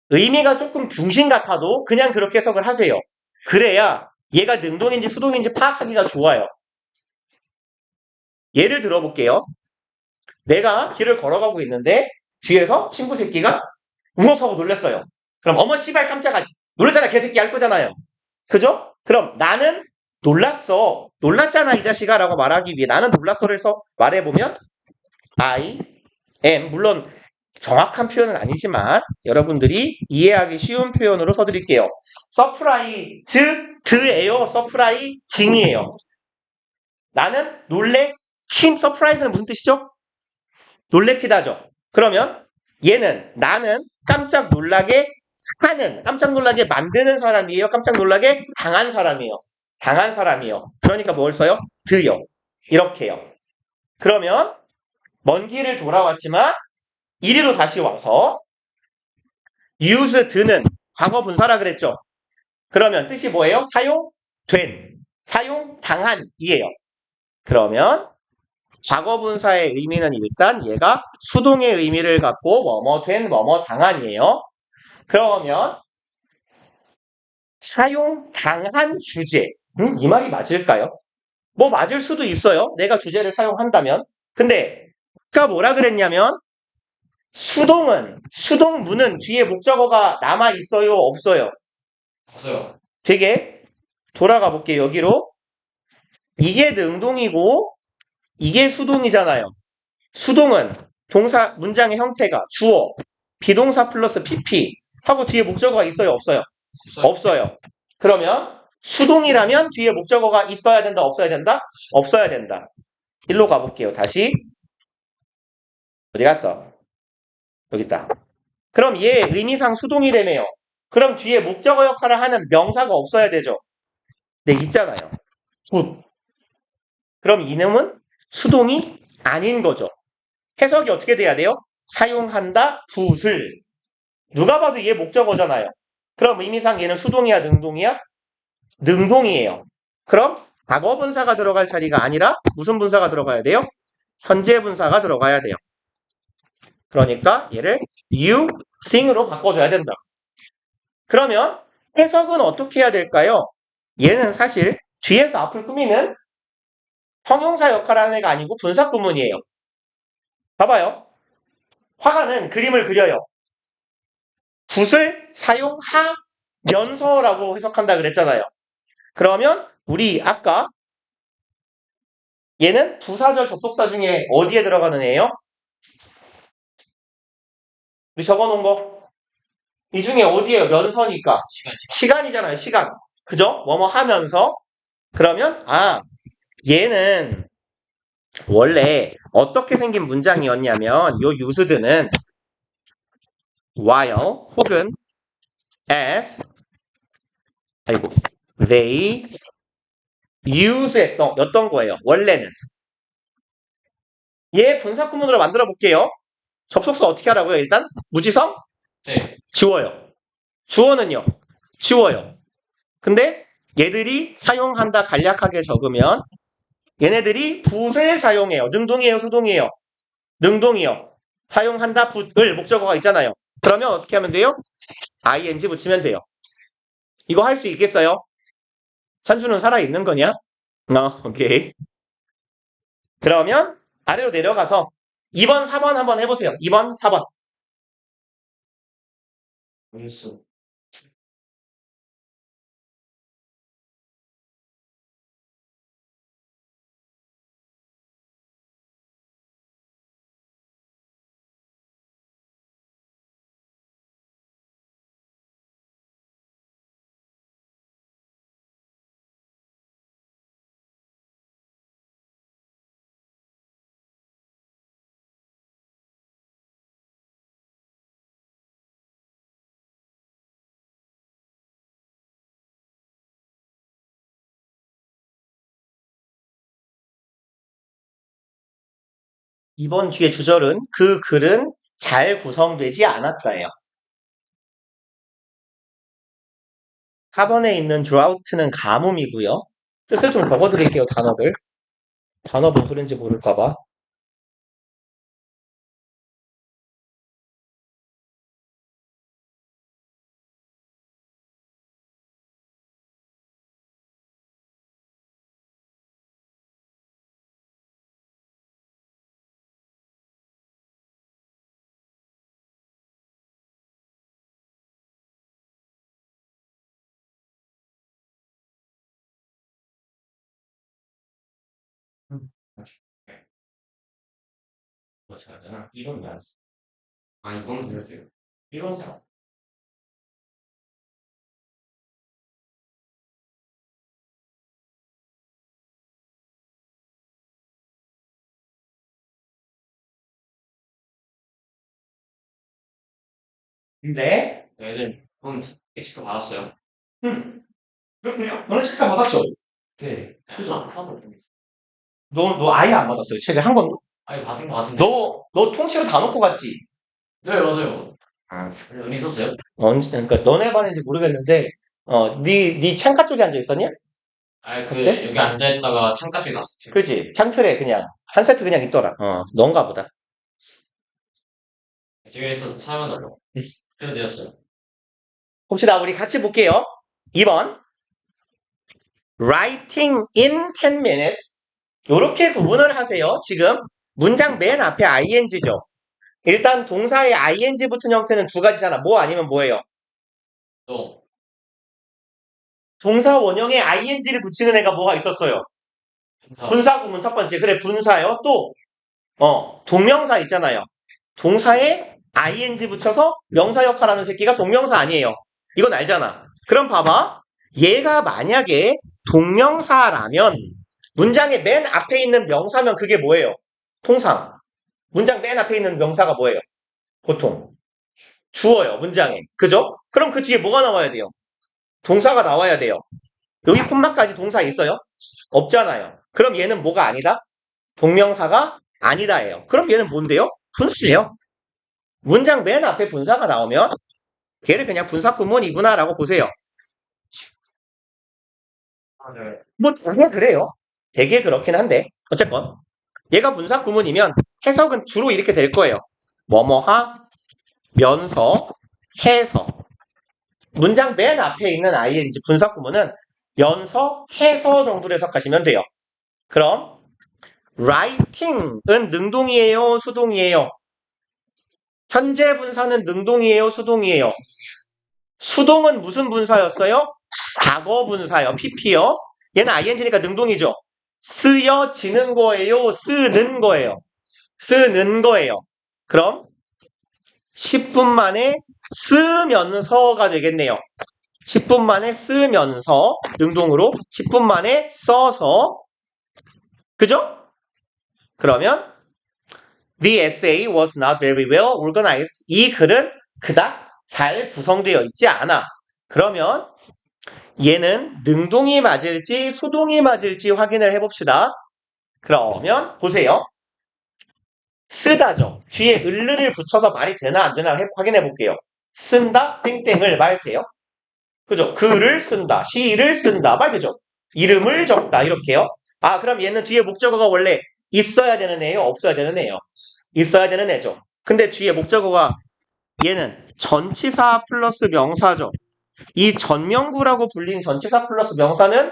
[SPEAKER 1] 의미가 조금 중심 같아도 그냥 그렇게 해석을 하세요. 그래야 얘가 능동인지 수동인지 파악하기가 좋아요. 예를 들어볼게요. 내가 길을 걸어가고 있는데 뒤에서 친구 새끼가 우먹하고 놀랬어요. 그럼 어머 씨발 깜짝아 놀랬잖아 개새끼 할 거잖아요. 그죠? 그럼 나는 놀랐어. 놀랐잖아 이 자식아 라고 말하기 위해 나는 놀랐어를 말해보면 I am 물론 정확한 표현은 아니지만 여러분들이 이해하기 쉬운 표현으로 써드릴게요. 서프라이즈드예요. 서프라이징이에요. 나는 놀래킴 서프라이즈는 무슨 뜻이죠? 놀래키다죠. 그러면 얘는 나는 깜짝 놀라게 하는 깜짝 놀라게 만드는 사람이에요. 깜짝 놀라게 당한 사람이에요. 당한 사람이요. 그러니까 뭘 써요? 드요. 이렇게요. 그러면 먼 길을 돌아왔지만 이리로 다시 와서 use 드는 과거 분사라 그랬죠. 그러면 뜻이 뭐예요? 사용된, 사용당한 이에요. 그러면 과거 분사의 의미는 일단 얘가 수동의 의미를 갖고 뭐뭐 된, 뭐뭐 당한이에요. 그러면 사용당한 주제. 이 말이 맞을까요? 뭐 맞을 수도 있어요. 내가 주제를 사용한다면. 근데 아까 뭐라 그랬냐면 수동문은 뒤에 목적어가 남아 있어요, 없어요?
[SPEAKER 2] 없어요.
[SPEAKER 1] 되게 돌아가 볼게요. 여기로. 이게 능동이고 이게 수동이잖아요. 수동은 동사 문장의 형태가 주어, 비동사 플러스 PP 하고 뒤에 목적어가 있어요, 없어요?
[SPEAKER 2] 없어요.
[SPEAKER 1] 없어요. 그러면 수동이라면 뒤에 목적어가 있어야 된다, 없어야 된다? 없어야 된다. 일로 가볼게요. 다시. 어디 갔어? 여기 있다. 그럼 얘 의미상 수동이라며요. 그럼 뒤에 목적어 역할을 하는 명사가 없어야 되죠. 네, 있잖아요. 굿. 그럼 이놈은 수동이 아닌 거죠. 해석이 어떻게 돼야 돼요? 사용한다, 붓을. 누가 봐도 얘 목적어잖아요. 그럼 의미상 얘는 수동이야, 능동이야? 능동이에요. 그럼 과거 분사가 들어갈 자리가 아니라 무슨 분사가 들어가야 돼요? 현재 분사가 들어가야 돼요. 그러니까 얘를 using으로 바꿔줘야 된다. 그러면 해석은 어떻게 해야 될까요? 얘는 사실 뒤에서 앞을 꾸미는 형용사 역할을 하는 애가 아니고 분사 구문이에요. 봐봐요. 화가는 그림을 그려요. 붓을 사용하면서라고 해석한다 그랬잖아요. 그러면 우리 아까 얘는 부사절 접속사 중에 어디에 들어가는 애예요? 우리 적어놓은 거. 이 중에 어디에요? 면서니까.
[SPEAKER 2] 시간.
[SPEAKER 1] 시간이잖아요. 시간. 그죠? 뭐뭐 하면서. 그러면 얘는 원래 어떻게 생긴 문장이었냐면 요 used는 while 혹은 as they use였던 거예요. 원래는. 얘 분사 구문으로 만들어 볼게요. 접속사 어떻게 하라고요? 일단 무지성
[SPEAKER 2] 네.
[SPEAKER 1] 지워요. 주어는요. 지워요. 근데 얘들이 사용한다 간략하게 적으면 얘네들이 붓을 사용해요. 능동이에요, 수동이에요? 능동이요. 사용한다 붓을 목적어가 있잖아요. 그러면 어떻게 하면 돼요? ing 붙이면 돼요. 이거 할 수 있겠어요? 찬주는 살아있는 거냐? 오케이. 그러면 아래로 내려가서 2번, 4번 한번 해보세요. 2번, 4번.
[SPEAKER 2] 분수.
[SPEAKER 1] 이번 뒤에 주절은 그 글은 잘 구성되지 않았다예요. 4번에 있는 drought는 가뭄이고요. 뜻을 좀 적어드릴게요, 단어들. 단어 뭔 소린지 모를까봐. 뭐 잘하잖아. 이건 왜 안 써?
[SPEAKER 2] 아, 이건 그러세요.
[SPEAKER 1] 이런 사람. 근데,
[SPEAKER 2] 애들, 그럼 예측도 받았어요.
[SPEAKER 1] 그렇군요. 너는 책다 받았죠?
[SPEAKER 2] 네.
[SPEAKER 1] 그죠?
[SPEAKER 2] 하나도 모르겠어요.
[SPEAKER 1] 너 아예 안 받았어요. 책을 한 권도?
[SPEAKER 2] 아니, 받은 거 같은데.
[SPEAKER 1] 너 통째로 다 놓고 갔지?
[SPEAKER 2] 네, 맞아요. 아, 여기 있었어요?
[SPEAKER 1] 그러니까 너네 반인지 모르겠는데, 네 창가 쪽에 앉아 있었냐?
[SPEAKER 2] 아,
[SPEAKER 1] 네?
[SPEAKER 2] 여기 앉아있다가 창가 쪽에 갔었죠.
[SPEAKER 1] 그지? 창틀에 그냥, 한 세트 그냥 있더라. 넌가 보다.
[SPEAKER 2] 집에 있어서 촬영한다고. 그래서 내렸어요.
[SPEAKER 1] 봅시다. 우리 같이 볼게요. 2번. Writing in 10 minutes. 요렇게 구분을 하세요. 지금 문장 맨 앞에 ing죠. 일단 동사의 ing 붙은 형태는 두 가지잖아. 뭐 아니면 뭐예요?
[SPEAKER 2] 또,
[SPEAKER 1] 동사 원형에 ing를 붙이는 애가 뭐가 있었어요? 분사 구문 첫 번째. 그래, 분사요. 또, 동명사 있잖아요. 동사에 ing 붙여서 명사 역할하는 새끼가 동명사 아니에요. 이건 알잖아. 그럼 봐봐. 얘가 만약에 동명사라면 문장의 맨 앞에 있는 명사면 그게 뭐예요? 통상. 문장 맨 앞에 있는 명사가 뭐예요? 보통. 주어요, 문장에. 그죠? 그럼 그 뒤에 뭐가 나와야 돼요? 동사가 나와야 돼요. 여기 콤마까지 동사 있어요? 없잖아요. 그럼 얘는 뭐가 아니다? 동명사가 아니다예요. 그럼 얘는 뭔데요? 분수예요. 문장 맨 앞에 분사가 나오면 걔를 그냥 분사구문이구나라고 보세요.
[SPEAKER 2] 아, 네.
[SPEAKER 1] 뭐 되게 그래요. 되게 그렇긴 한데 어쨌건 얘가 분사구문이면 해석은 주로 이렇게 될 거예요. 뭐뭐하, 면서, 해서. 문장 맨 앞에 있는 ing 분사구문은 연서, 해서 정도로 해석하시면 돼요. 그럼 writing은 능동이에요, 수동이에요? 현재 분사는 능동이에요, 수동이에요? 수동은 무슨 분사였어요? 과거 분사요, pp요. 얘는 ing니까 능동이죠. 쓰여지는 거예요, 쓰는 거예요? 쓰는 거예요. 그럼 10분 만에 쓰면서가 되겠네요. 10분 만에 쓰면서 능동으로 10분 만에 써서 그죠? 그러면 The essay was not very well organized. 이 글은 그닥 잘 구성되어 있지 않아. 그러면 얘는 능동이 맞을지 수동이 맞을지 확인을 해봅시다. 그러면 보세요. 쓰다죠. 뒤에 을를 붙여서 말이 되나 안 되나 확인해 볼게요. 쓴다 땡땡을 말 돼요? 그죠? 글을 쓴다, 시를 쓴다 말 되죠? 이름을 적다 이렇게요. 아 그럼 얘는 뒤에 목적어가 원래 있어야 되는 애예요? 없어야 되는 애예요? 있어야 되는 애죠. 근데 뒤에 목적어가 얘는 전치사 플러스 명사죠. 이 전명구라고 불린 전치사 플러스 명사는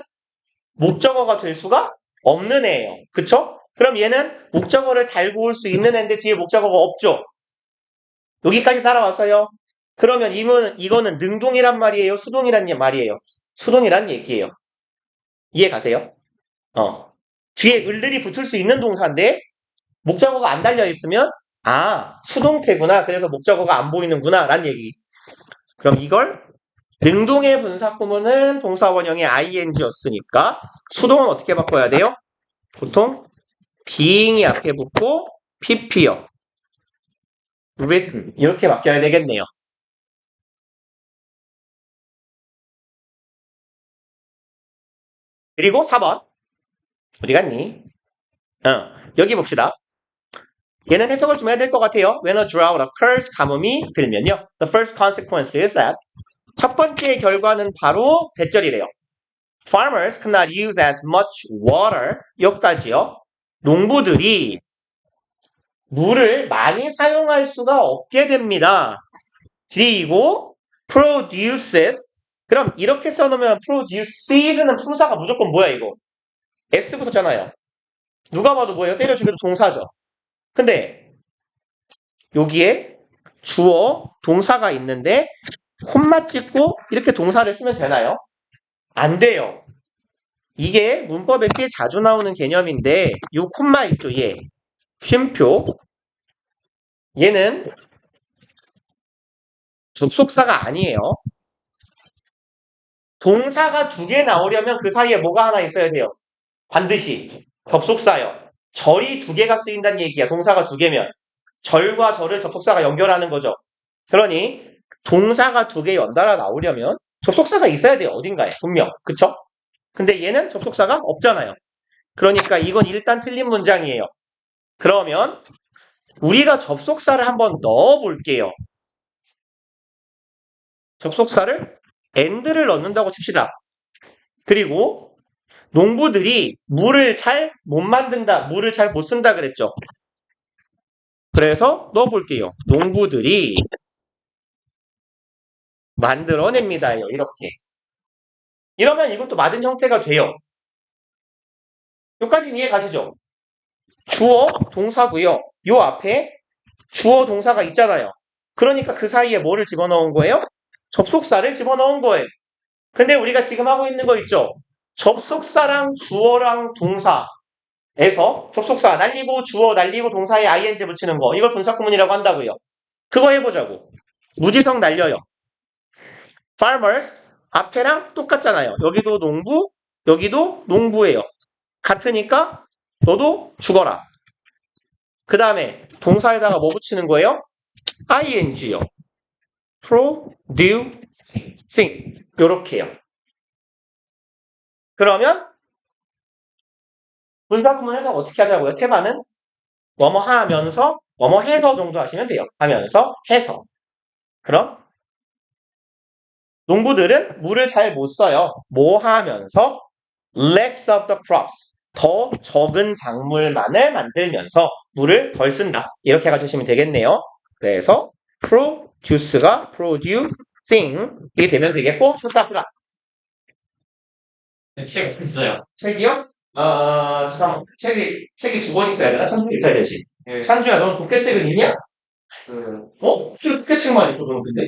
[SPEAKER 1] 목적어가 될 수가 없는 애예요. 그쵸? 그럼 얘는 목적어를 달고 올 수 있는 애인데 뒤에 목적어가 없죠. 여기까지 따라왔어요. 그러면 이거는 능동이란 말이에요? 수동이란 말이에요? 수동이란 얘기예요. 이해 가세요? 뒤에 을들이 붙을 수 있는 동사인데 목적어가 안 달려있으면 수동태구나. 그래서 목적어가 안 보이는구나. 란 얘기. 그럼 이걸 능동의 분사구문은 동사원형의 ing였으니까 수동은 어떻게 바꿔야 돼요? 보통 being이 앞에 붙고 pp요. written 이렇게 바뀌어야 되겠네요. 그리고 4번 어디 갔니? 여기 봅시다. 얘는 해석을 좀 해야 될 것 같아요. When a drought occurs, 가뭄이 들면요. The first consequence is that 첫 번째 결과는 바로 대절이래요. Farmers could not use as much water. 여기까지요. 농부들이 물을 많이 사용할 수가 없게 됩니다. 그리고 produces. 그럼 이렇게 써놓으면 produces는 품사가 무조건 뭐야 이거? S 붙었잖아요. 누가 봐도 뭐예요? 때려 죽여도 동사죠. 근데 여기에 주어 동사가 있는데 콤마 찍고 이렇게 동사를 쓰면 되나요? 안 돼요. 이게 문법에 꽤 자주 나오는 개념인데 요 콤마 있죠, 얘. 쉼표. 얘는 접속사가 아니에요. 동사가 두 개 나오려면 그 사이에 뭐가 하나 있어야 돼요. 반드시 접속사요. 절이 두 개가 쓰인다는 얘기야. 동사가 두 개면. 절과 절을 접속사가 연결하는 거죠. 그러니 동사가 두 개 연달아 나오려면 접속사가 있어야 돼요. 어딘가에. 분명. 그쵸? 근데 얘는 접속사가 없잖아요. 그러니까 이건 일단 틀린 문장이에요. 그러면 우리가 접속사를 한번 넣어 볼게요. 접속사를 and를 넣는다고 칩시다. 그리고 농부들이 물을 잘 못 만든다, 물을 잘 못 쓴다 그랬죠. 그래서 넣어 볼게요. 농부들이 만들어냅니다요. 이렇게. 이러면 이것도 맞은 형태가 돼요. 여기까지는 이해 가시죠? 주어, 동사고요. 요 앞에 주어, 동사가 있잖아요. 그러니까 그 사이에 뭐를 집어넣은 거예요? 접속사를 집어넣은 거예요. 근데 우리가 지금 하고 있는 거 있죠? 접속사랑 주어랑 동사에서 접속사 날리고 주어 날리고 동사에 ing 붙이는 거. 이걸 분사구문이라고 한다고요. 그거 해보자고. 무지성 날려요. farmers 앞에랑 똑같잖아요. 여기도 농부, 여기도 농부예요. 같으니까 너도 죽어라. 그 다음에 동사에다가 뭐 붙이는 거예요? ing요. producing 요렇게요. 그러면 분사구문 해석 어떻게 하자고요? 태반은 뭐뭐 하면서 뭐뭐 해서 정도 하시면 돼요. 하면서 해서. 그럼 농부들은 물을 잘 못 써요. 뭐 하면서 less of the crops. 더 적은 작물만을 만들면서 물을 덜 쓴다. 이렇게 가주시면 되겠네요. 그래서 produce가 producing이 되면 되겠고 수다.
[SPEAKER 2] 책 있어요.
[SPEAKER 1] 책이요? 잠깐만. 책이 두 권 있어야 되나? 천주 있어야 되지.
[SPEAKER 2] 예.
[SPEAKER 1] 찬주야, 넌 독해책은 있냐?
[SPEAKER 2] 그,
[SPEAKER 1] 독해책만 있어, 너는 근데?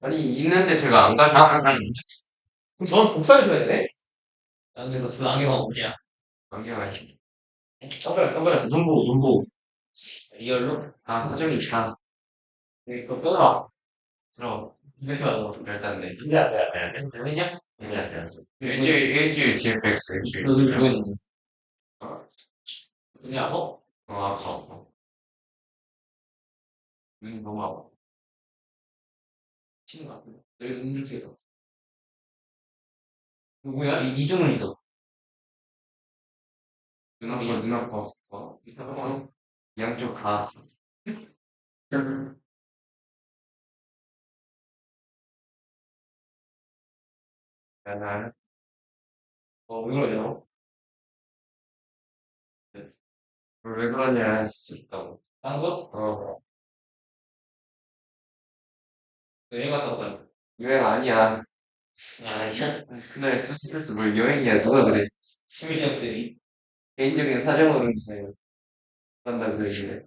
[SPEAKER 2] 아니, 있는데 제가 안 가져간
[SPEAKER 1] 그럼 넌 복사를 줘야 되네?
[SPEAKER 2] 근데 너 지금 안경 없냐? 안경 아니.
[SPEAKER 1] 선글라스. 눈부.
[SPEAKER 2] 리얼로? 아, 사정이 참. 이거 끊어. 들어. 이렇게 와서 일단 내. 안 돼. 왜냐? 왜냐? 일주일 뒤에 뵙겠어, 일주일. 너 누구 어? 눈이 아파? 아파. 눈이 너무 아파. 치는 것 같은데. 여기 눈 이렇게 해. 누구야? 이중은 있어. 눈 아파. 양쪽 다. 나, 왜 그러냐? 왜 그러냐 할 수 있다고. 딴 거? 여행 갔다 왔다. 여행 아니야. 아니야? 그날 스트레스 뭘 여행이야. 누가 그래? 시민형 쌤이. 개인적인 사정으로 그냥 간다 그러시네.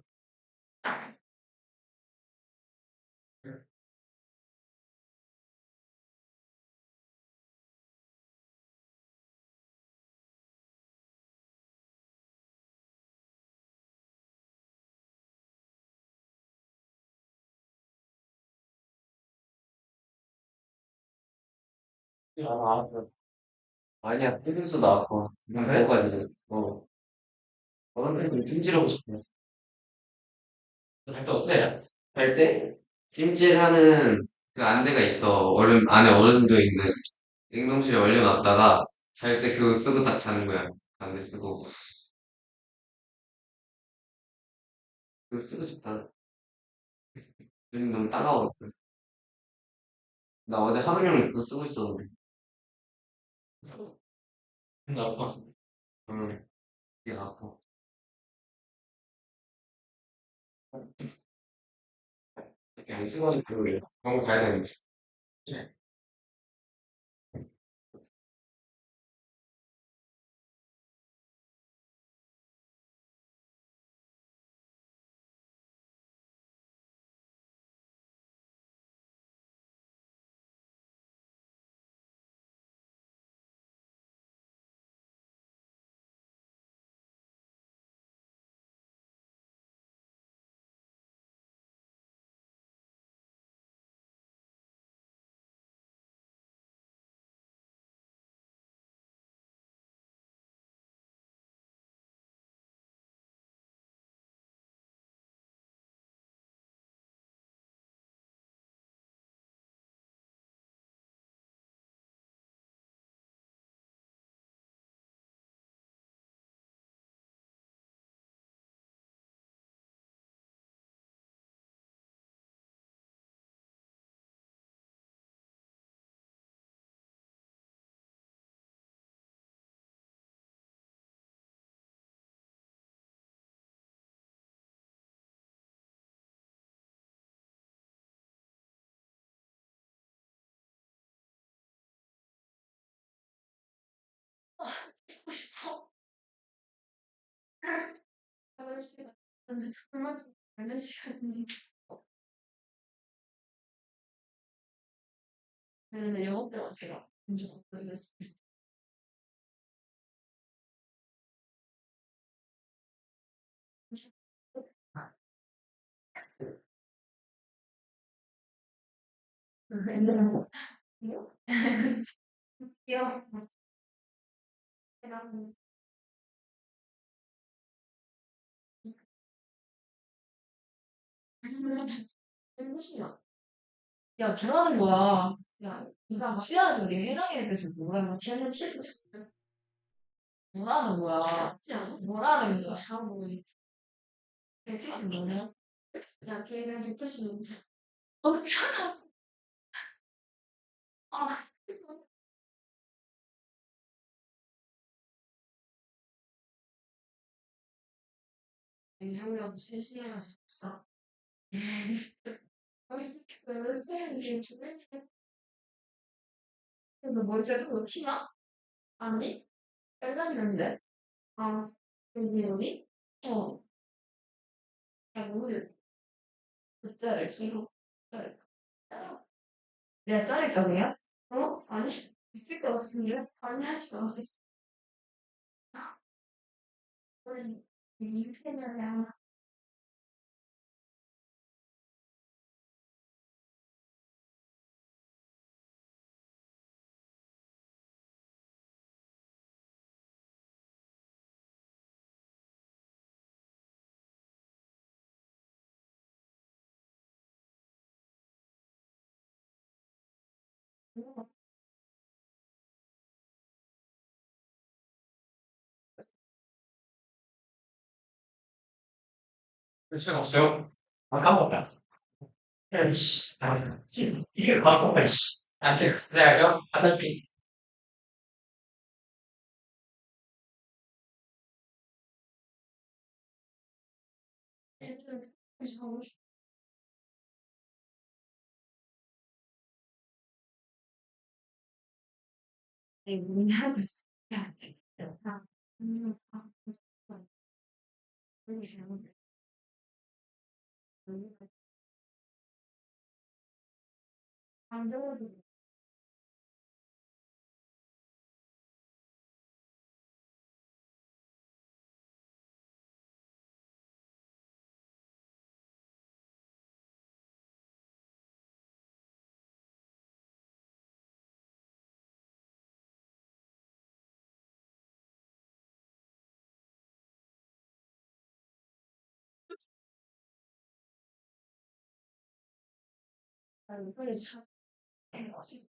[SPEAKER 2] 아니야, 필름도 나왔고. 그래? 뭐가 이제, 어른들이 찜질하고 싶어. 할때 어때? 할 때? 찜질하는 그 안대가 있어. 안에 얼음도 있는. 냉동실에 얼려놨다가 잘 때 그거 쓰고 딱 자는 거야. 안대 쓰고. 그거 쓰고 싶다. 요즘 너무 따가워갖고. 나 어제 하루 종일 그거 쓰고 있었는데. 나빠. 이게 나빠. 이렇게 수건이 그 병원 가야 되는데.
[SPEAKER 3] 듣고 싶어. 8시간. 근데 정말 많은 시간이. 근데 영어 때문에 제가 문제가 모르겠어. 근데 이거? 귀여워. 제가 무슨 야, 뭐라는 거야? 야, 네가 무시하지 네 해랑이에 대해서 뭐라는 거야? 걔는 싫고 싶어. 뭐라는 거야? 뭐라는 거야? 잘 모르겠어. 170 뭐냐? 야, 걔는 180 없잖아. 아, 이상형 3시간 줬어. 왜 쌤이 주변에 너 머리카락 너 티나? 아니? 빨간색인데? 아, 여기 여기? 어. 야, 모르겠어. 숫자를 키고. 자를까? 내가 자를까, 그냥? 어? 아니, 있을 것 같은데? 아니, 하지 마. 오늘 민폐냐냐.
[SPEAKER 2] 시간 없어요? 아, 까먹었다. 야, 씨. 아, 이게 까먹었다, 씨. 아, 지금, 그래야죠? 화장실.
[SPEAKER 3] 애들, 자고 싶어. 문 하고 있어. 야, 야, 아, 여기 잘못돼. 안 들어도 안 그래, 참. 어시.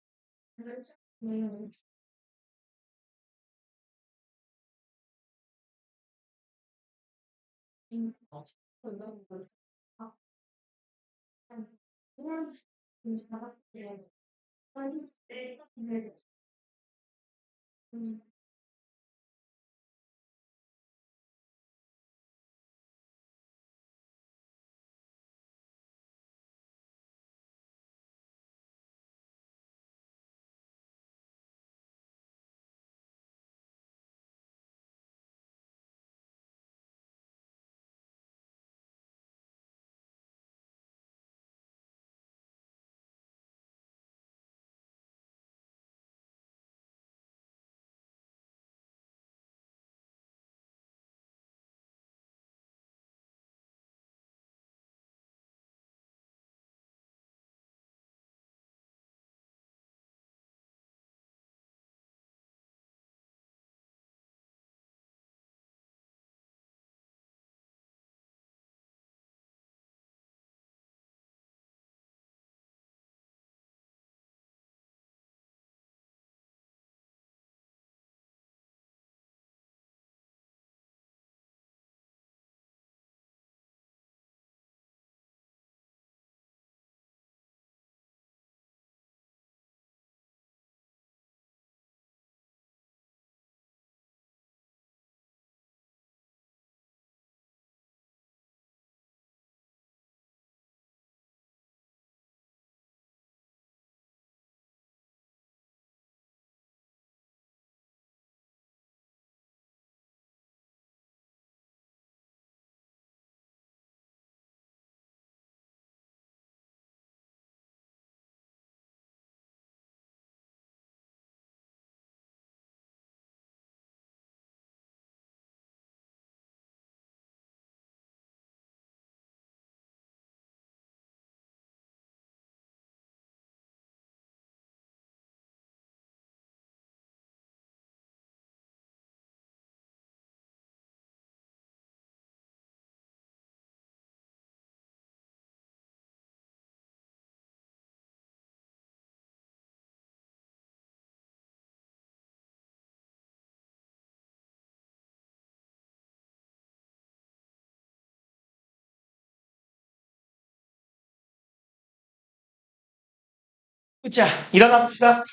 [SPEAKER 3] 음, 너무 멀리. 아, 그냥, 잡았대. 아니, 때,
[SPEAKER 1] 자, 일어나 봅시다.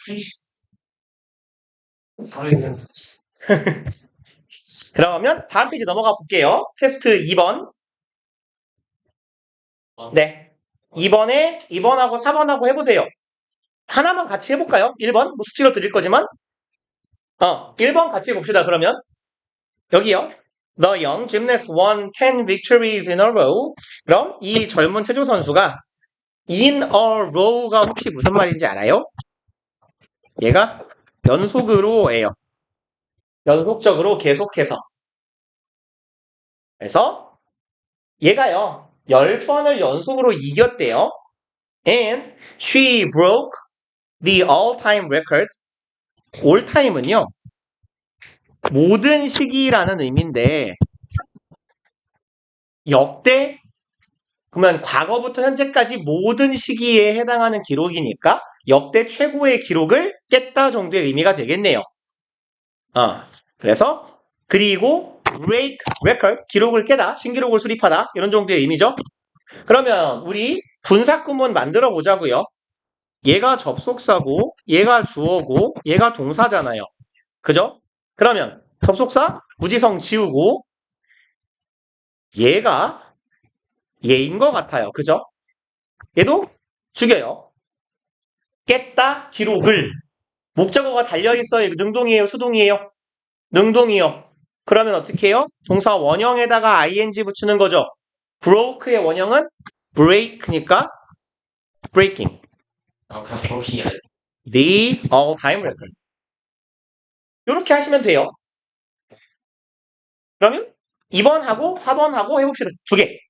[SPEAKER 1] 그러면 다음 페이지 넘어가 볼게요. 테스트 2번. 네. 2번하고 4번하고 해보세요. 하나만 같이 해볼까요? 1번. 뭐 숙제로 드릴 거지만. 1번 같이 봅시다, 그러면. 여기요. The young gymnast won 10 victories in a row. 그럼 이 젊은 체조 선수가 in a row가 혹시 무슨 말인지 알아요? 얘가 연속으로예요. 연속적으로 계속해서. 그래서 얘가요. 10번을 연속으로 이겼대요. And she broke the all-time record. all-time은요. 모든 시기라는 의미인데 역대 그러면 과거부터 현재까지 모든 시기에 해당하는 기록이니까 역대 최고의 기록을 깼다 정도의 의미가 되겠네요. 그래서 그리고 break record 기록을 깨다 신기록을 수립하다 이런 정도의 의미죠. 그러면 우리 분사구문 만들어 보자고요. 얘가 접속사고 얘가 주어고 얘가 동사잖아요. 그죠? 그러면 접속사 무지성 지우고 얘가 얘인 것 같아요. 그죠? 얘도 죽여요. 깼다 기록을 목적어가 달려있어요. 능동이에요? 수동이에요? 능동이요. 그러면 어떻게 해요? 동사 원형에다가 ing 붙이는 거죠. broke의 원형은 break니까 breaking.
[SPEAKER 2] 그냥 저기 아니.
[SPEAKER 1] The all-time record. 이렇게 하시면 돼요. 그러면 2번하고 4번하고 해봅시다. 두 개.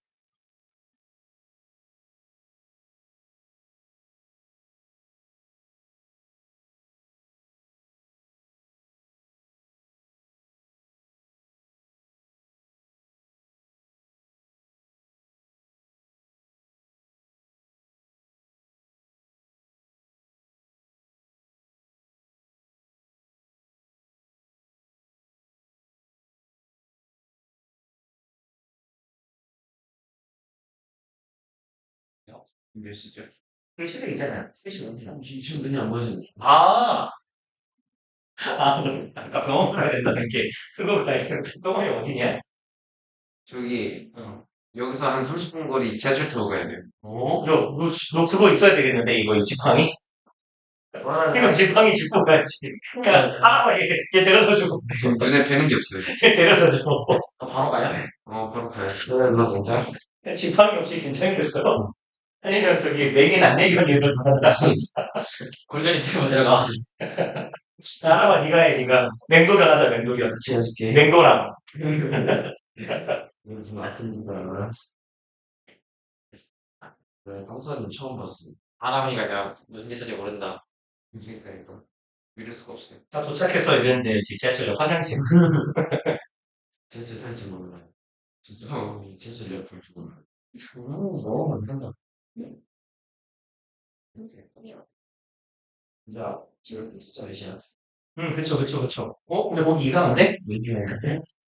[SPEAKER 2] 몇 시죠?
[SPEAKER 1] 3시도 있잖아요. 3시 넘기나?
[SPEAKER 2] 지금 눈이 안 보여서.
[SPEAKER 1] 아까 병원 가야 된다는 게 그거 가야 돼. 병원이 어디냐?
[SPEAKER 2] 저기 여기서 한 30분 거리 지하철 타고 가야 돼요.
[SPEAKER 1] 너 그거 있어야 되겠는데, 이거, 이 지팡이? 이거 지팡이 짚고 가야지. 얘 데려다 주고.
[SPEAKER 2] 눈에 뵈는 게 없어요.
[SPEAKER 1] 얘 데려다 주고.
[SPEAKER 2] 바로 가야? 바로 가야. 나 진짜.
[SPEAKER 1] 지팡이 없이 괜찮겠어? 아니면 저기 맹인 안내견 이런 거 한다.
[SPEAKER 2] 골전이 들고 들어가.
[SPEAKER 1] 알아봐, 네가 해, 네가. 맹도견 하자, 맹도견.
[SPEAKER 2] 지어줄게.
[SPEAKER 1] 맹도랑.
[SPEAKER 2] 맞습니다. 네, 평소에는 처음 봤어. 사람이가 내가 무슨 짓인지 모른다. 그러니까 믿을 수가 없어요.
[SPEAKER 1] 다 도착했어, 이랬는데, 지하철역 화장실.
[SPEAKER 2] 진짜 살지 몰라. 진짜 진짜 옆을 주고 몰라. 너무 많다. 야, 지금 진짜 몇시야?
[SPEAKER 1] 그쵸. 근데 거기 이상한데?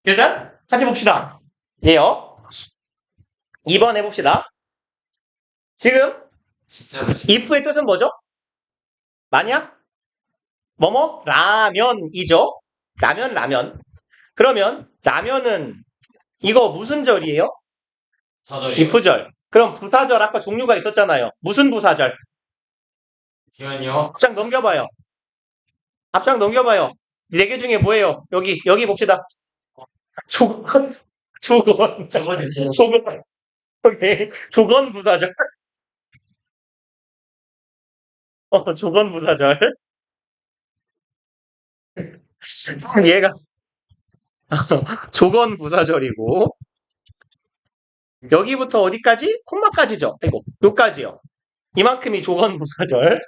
[SPEAKER 1] 일단, 같이 봅시다. 얘요. 2번 해봅시다. 지금,
[SPEAKER 2] 진짜 몇 시?
[SPEAKER 1] if의 뜻은 뭐죠? 만약, 뭐뭐? 라면이죠? 라면. 그러면, 라면은, 이거 무슨 절이에요?
[SPEAKER 2] 사절이요.
[SPEAKER 1] if절. 그럼 부사절, 아까 종류가 있었잖아요. 무슨 부사절?
[SPEAKER 2] 기현이요.
[SPEAKER 1] 앞장 넘겨봐요. 앞장 넘겨봐요. 4개 중에 뭐예요? 여기 봅시다. 조건.
[SPEAKER 2] 저거는
[SPEAKER 1] 조건. 오케이. 조건 부사절. 조건 부사절. 얘가 조건 부사절이고 여기부터 어디까지? 콤마까지죠. 아이고, 요까지요. 이만큼이 조건 부사절.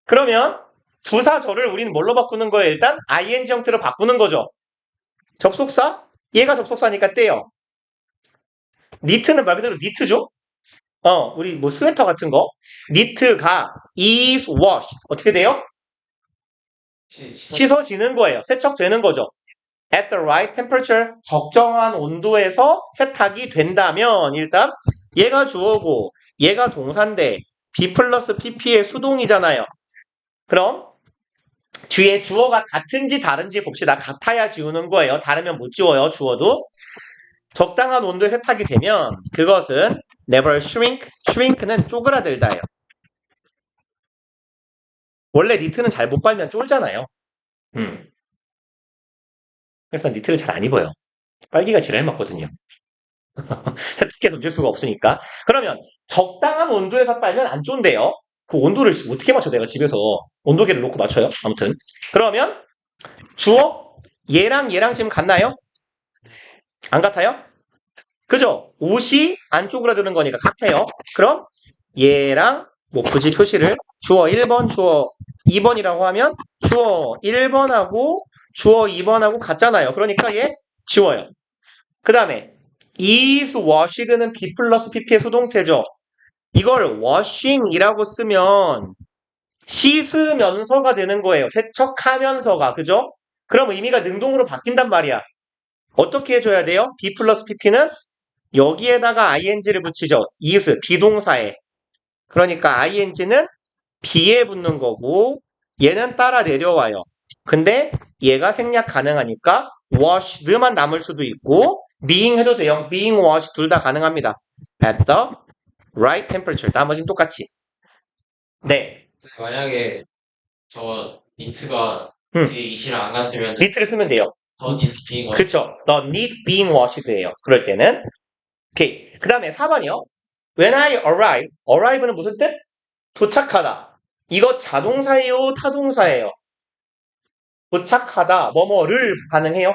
[SPEAKER 1] 그러면 부사절을 우리는 뭘로 바꾸는 거예요? 일단 ing 형태로 바꾸는 거죠. 접속사? 얘가 접속사니까 떼요. 니트는 말 그대로 니트죠? 우리 뭐 스웨터 같은 거. 니트가 is washed. 어떻게 돼요? 씻어지는 거예요. 세척되는 거죠. At the right temperature. 적정한 온도에서 세탁이 된다면 일단 얘가 주어고 얘가 동사인데 B 플러스 PP의 수동이잖아요. 그럼 뒤에 주어가 같은지 다른지 봅시다. 같아야 지우는 거예요. 다르면 못 지워요. 주어도. 적당한 온도에 세탁이 되면 그것은 never shrink. shrink는 쪼그라들다예요. 원래 니트는 잘 못 빨면 쫄잖아요. 그래서 니트를 잘 안 입어요. 빨기가 지랄 맞거든요. 세탁기에 던질 수가 없으니까. 그러면 적당한 온도에서 빨면 안 쫀대요. 그 온도를 어떻게 맞춰 내가 집에서 온도계를 놓고 맞춰요? 아무튼. 그러면 주어 얘랑 얘랑 지금 같나요? 안 같아요? 그죠? 옷이 안 쪼그라드는 거니까 같아요. 그럼 얘랑 뭐 굳이 표시를 주어 1번, 주어 2번이라고 하면 주어 1번하고 주어 2번하고 같잖아요. 그러니까 얘 지워요. 그 다음에 is washed는 be 플러스 pp의 수동태죠. 이걸 washing이라고 쓰면 씻으면서가 되는 거예요. 세척하면서가. 그죠? 그럼 의미가 능동으로 바뀐단 말이야. 어떻게 해줘야 돼요? be 플러스 pp는 여기에다가 ing를 붙이죠. is, 비동사에. 그러니까 ing는 be에 붙는 거고 얘는 따라 내려와요. 근데 얘가 생략 가능하니까 washed만 남을 수도 있고 being 해도 돼요. being washed 둘 다 가능합니다. at the right temperature. 나머지는 똑같이. 네.
[SPEAKER 2] 만약에 저 니트가
[SPEAKER 1] 음.
[SPEAKER 2] 뒤에 이시를 안 갔으면
[SPEAKER 1] 니트를 쓰면 돼요.
[SPEAKER 2] 더 니트 비인 거.
[SPEAKER 1] 그쵸. The need being washed예요. 그럴 때는. 오케이. 그 다음에 4번이요. When I arrive. arrive는 무슨 뜻? 도착하다. 이거 자동사예요? 타동사예요? 도착하다. 뭐뭐를 가능해요?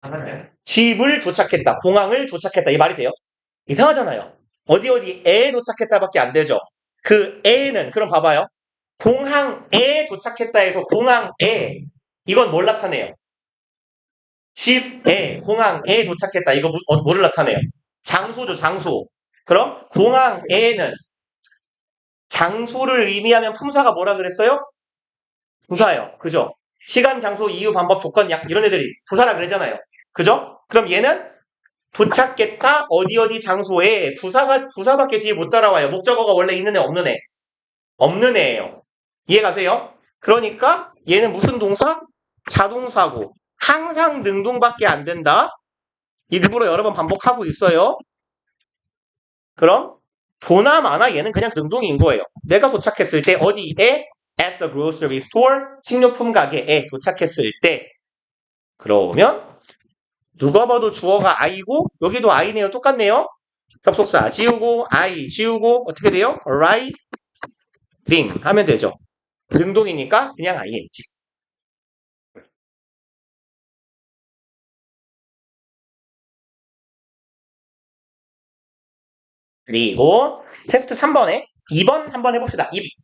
[SPEAKER 2] 하나요?
[SPEAKER 1] 집을 도착했다. 공항을 도착했다. 이 말이 돼요? 이상하잖아요. 어디에 도착했다밖에 안 되죠. 그 에는 그럼 봐봐요. 공항에 도착했다 해서 공항에 이건 뭘 나타내요? 집에 공항에 도착했다. 이거 뭐를 나타내요? 장소죠. 장소. 그럼 공항에는 장소를 의미하면 품사가 뭐라 그랬어요? 부사예요. 그죠? 시간, 장소, 이유, 방법, 조건, 약 이런 애들이 부사라 그랬잖아요. 그죠? 그럼 얘는 도착했다 어디 어디 장소에 부사밖에 뒤에 못 따라와요. 목적어가 원래 있는 애 없는 애. 없는 애예요. 이해 가세요? 그러니까 얘는 무슨 동사? 자동사고 항상 능동밖에 안 된다. 일부러 여러 번 반복하고 있어요. 그럼 보나 마나 얘는 그냥 능동인 거예요. 내가 도착했을 때 어디에? At the grocery store, 식료품 가게에 도착했을 때 그러면 누가 봐도 주어가 I고 여기도 I네요. 똑같네요. 접속사 지우고 I 지우고 어떻게 돼요? arriving 하면 되죠. 능동이니까 그냥 ing. 그리고 테스트 3번에 2번 한번 해봅시다. 2번.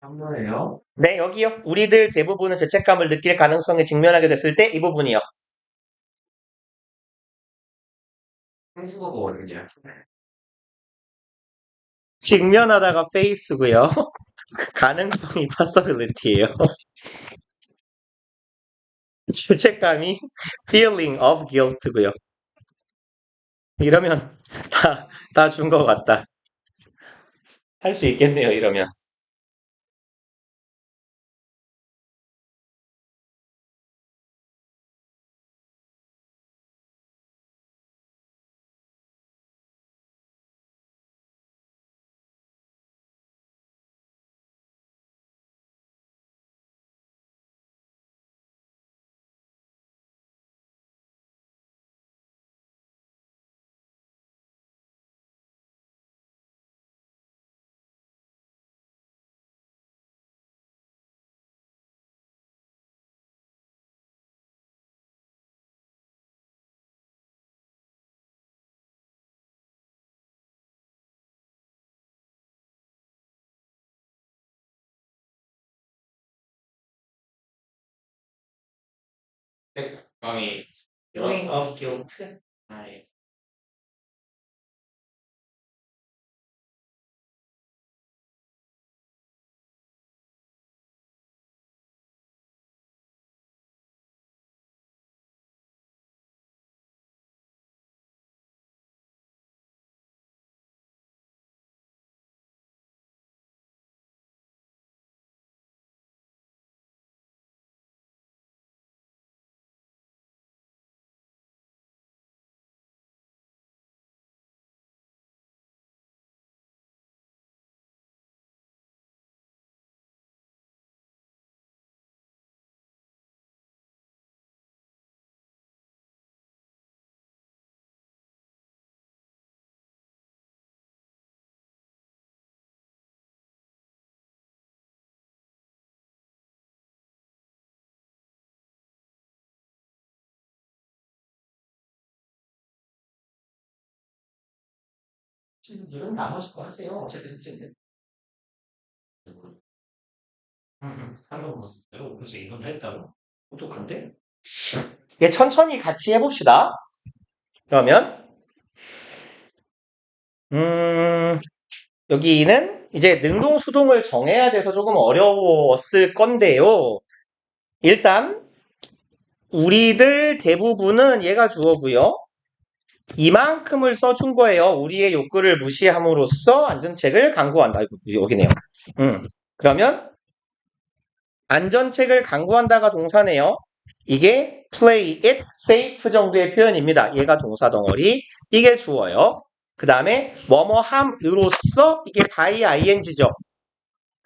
[SPEAKER 2] 한 번에요?
[SPEAKER 1] 네, 여기요. 우리들 대부분은 죄책감을 느낄 가능성에 직면하게 됐을 때 이 부분이요.
[SPEAKER 2] 한국어가 어딘지요?
[SPEAKER 1] 직면하다가 face고요. 가능성이 possibility예요. 죄책감이 feeling of guilt고요. 이러면 다 준 것 같다. 할 수 있겠네요, 이러면.
[SPEAKER 2] 책감이
[SPEAKER 1] feeling of guilt.
[SPEAKER 2] 아니
[SPEAKER 1] 이런 나머지 거 하세요. 어차피 숙제인데. 한번 보세요. 그래서 이건 했다고? 똑똑한데? 예, 천천히 같이 해봅시다. 그러면, 여기는 이제 능동, 수동을 정해야 돼서 조금 어려웠을 건데요. 일단, 우리들 대부분은 얘가 주어고요. 이만큼을 써준 거예요. 우리의 욕구를 무시함으로써 안전책을 강구한다. 아이고, 여기네요. 그러면 안전책을 강구한다가 동사네요. 이게 play it safe 정도의 표현입니다. 얘가 동사 덩어리, 이게 주어요. 그 다음에 뭐뭐 함으로써 이게 by ing죠.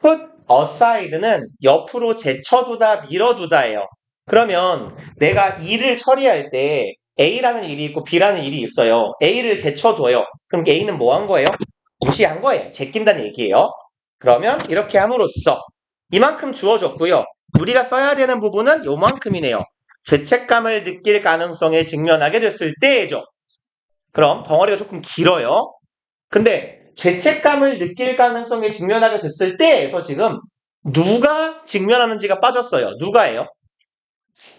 [SPEAKER 1] put aside는 옆으로 제쳐두다, 밀어두다예요. 그러면 내가 일을 처리할 때 A라는 일이 있고 B라는 일이 있어요. A를 제쳐둬요. 그럼 A는 뭐 한 거예요? 무시한 거예요. 제낀다는 얘기예요. 그러면 이렇게 함으로써 이만큼 주어졌고요. 우리가 써야 되는 부분은 요만큼이네요. 죄책감을 느낄 가능성에 직면하게 됐을 때죠. 그럼 덩어리가 조금 길어요. 근데 죄책감을 느낄 가능성에 직면하게 됐을 때에서 지금 누가 직면하는지가 빠졌어요. 누가예요?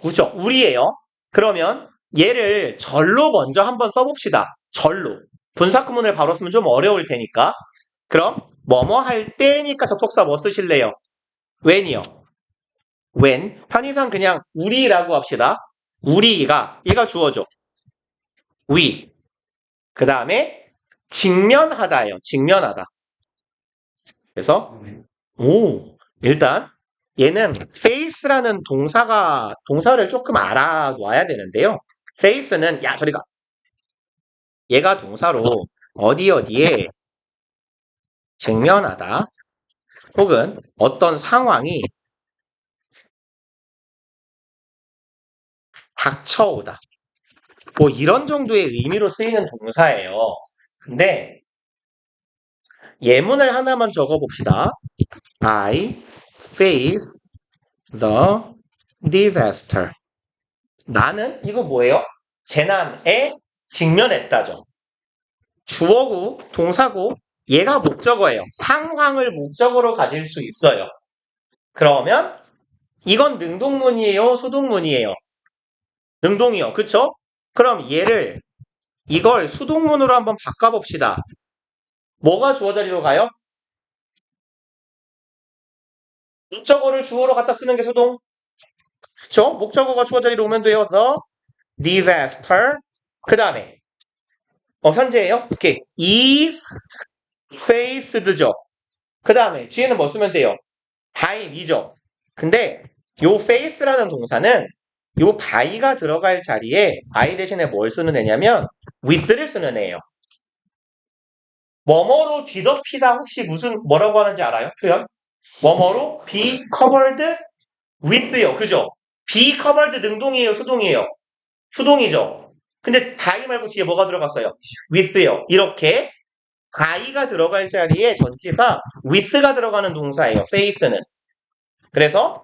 [SPEAKER 1] 그렇죠. 우리예요. 그러면 얘를 절로 먼저 한번 써봅시다. 절로. 분사구문을 바로 쓰면 좀 어려울 테니까. 그럼 뭐뭐 할 때니까 접속사 뭐 쓰실래요? when이요. when. 편의상 그냥 우리라고 합시다. 우리가 얘가 주어져. we. 그 다음에 직면하다예요. 직면하다. 그래서 일단 얘는 face라는 동사를 조금 알아놔야 되는데요. face는 야 저리 가. 얘가 동사로 어디에 직면하다 혹은 어떤 상황이 닥쳐오다 뭐 이런 정도의 의미로 쓰이는 동사예요. 근데 예문을 하나만 적어봅시다. I face the disaster. 나는 이거 뭐예요? 재난에 직면했다죠. 주어고 동사고 얘가 목적어예요. 상황을 목적어로 가질 수 있어요. 그러면 이건 능동문이에요? 수동문이에요? 능동이요. 그쵸? 그럼 이걸 수동문으로 한번 바꿔봅시다. 뭐가 주어 자리로 가요? 목적어를 주어로 갖다 쓰는 게 수동. 그쵸? 목적어가 주어 자리로 오면 돼요. The disaster. 그 다음에 현재예요. 오케이. is faced죠. 그 다음에 뒤에는 뭐 쓰면 돼요? by me죠. 근데 요 face라는 동사는 요 by가 들어갈 자리에 I 대신에 뭘 쓰는 애냐면 with를 쓰는 애예요. 뭐뭐로 뒤덮이다 혹시 뭐라고 하는지 알아요? 표현? 뭐뭐로 be covered with요. 그죠? be covered 능동이에요? 수동이에요? 수동이죠. 근데 by 말고 뒤에 뭐가 들어갔어요? with요. 이렇게 by가 들어갈 자리에 전치사 with가 들어가는 동사예요. face는. 그래서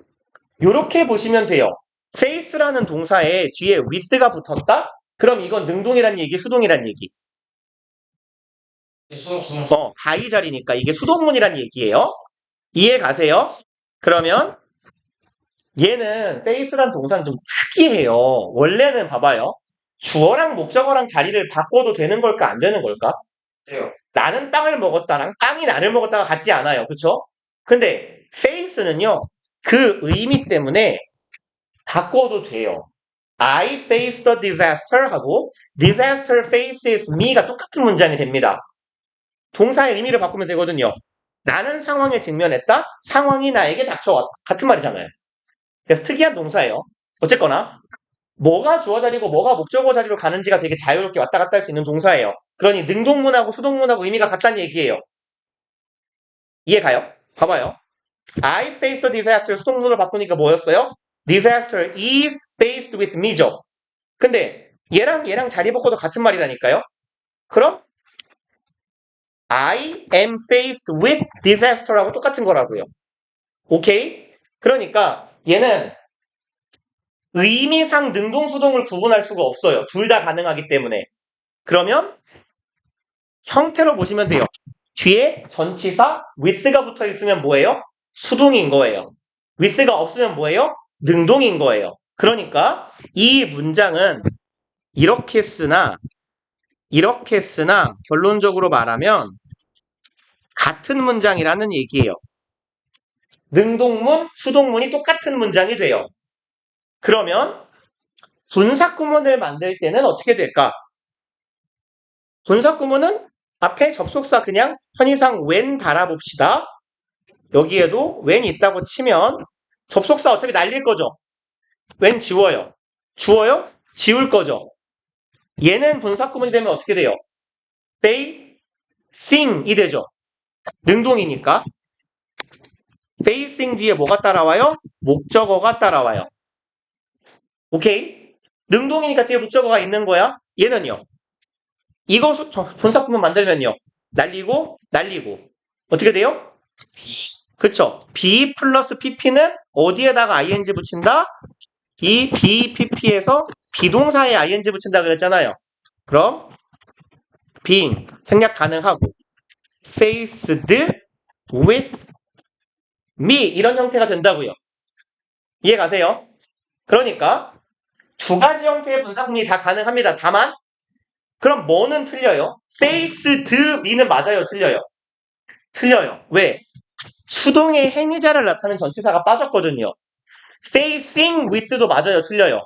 [SPEAKER 1] 이렇게 보시면 돼요. face라는 동사에 뒤에 with가 붙었다? 그럼 이건 능동이란 얘기, 수동이란 얘기. by 자리니까 이게 수동문이란 얘기예요. 이해 가세요? 그러면 얘는 face란 동사는 좀 특이해요. 원래는 봐봐요. 주어랑 목적어랑 자리를 바꿔도 되는 걸까 안 되는 걸까?
[SPEAKER 2] 돼요.
[SPEAKER 1] 나는 빵을 먹었다랑 빵이 나를 먹었다가 같지 않아요. 그쵸? 근데 face는요. 그 의미 때문에 바꿔도 돼요. I face the disaster 하고 disaster faces me가 똑같은 문장이 됩니다. 동사의 의미를 바꾸면 되거든요. 나는 상황에 직면했다. 상황이 나에게 닥쳐왔다. 같은 말이잖아요. 그래서 특이한 동사예요. 어쨌거나 뭐가 주어 자리고 뭐가 목적어 자리로 가는지가 되게 자유롭게 왔다 갔다 할 수 있는 동사예요. 그러니 능동문하고 수동문하고 의미가 같다는 얘기예요. 이해 가요? 봐봐요. I face the disaster 수동문으로 바꾸니까 뭐였어요? Disaster is faced with me죠. 근데 얘랑 자리 바꿔도 같은 말이라니까요. 그럼 I am faced with disaster하고 똑같은 거라고요. 오케이? 그러니까 얘는 의미상 능동수동을 구분할 수가 없어요. 둘 다 가능하기 때문에. 그러면 형태로 보시면 돼요. 뒤에 전치사 with가 붙어 있으면 뭐예요? 수동인 거예요. with가 없으면 뭐예요? 능동인 거예요. 그러니까 이 문장은 이렇게 쓰나 결론적으로 말하면 같은 문장이라는 얘기예요. 능동문, 수동문이 똑같은 문장이 돼요. 그러면 분사구문을 만들 때는 어떻게 될까? 분사구문은 앞에 접속사 그냥 편의상 when 달아봅시다. 여기에도 when 있다고 치면 접속사 어차피 날릴 거죠. when 지워요. 주어요? 지울 거죠. 얘는 분사구문이 되면 어떻게 돼요? they, sing이 되죠. 능동이니까. facing 뒤에 뭐가 따라와요? 목적어가 따라와요. 오케이? 능동이니까 뒤에 목적어가 있는 거야. 얘는요. 이거 분사구문 만들면요. 날리고 어떻게 돼요? 그쵸? B 플러스 PP는 어디에다가 ing 붙인다? 이 BPP에서 비동사에 ing 붙인다 그랬잖아요. 그럼 being 생략 가능하고 faced with me 이런 형태가 된다고요. 이해 가세요? 그러니까 두 가지 형태의 분사구문이 다 가능합니다. 다만 그럼 뭐는 틀려요? faced me는 맞아요, 틀려요? 틀려요. 왜? 수동의 행위자를 나타내는 전치사가 빠졌거든요. facing with도 맞아요, 틀려요?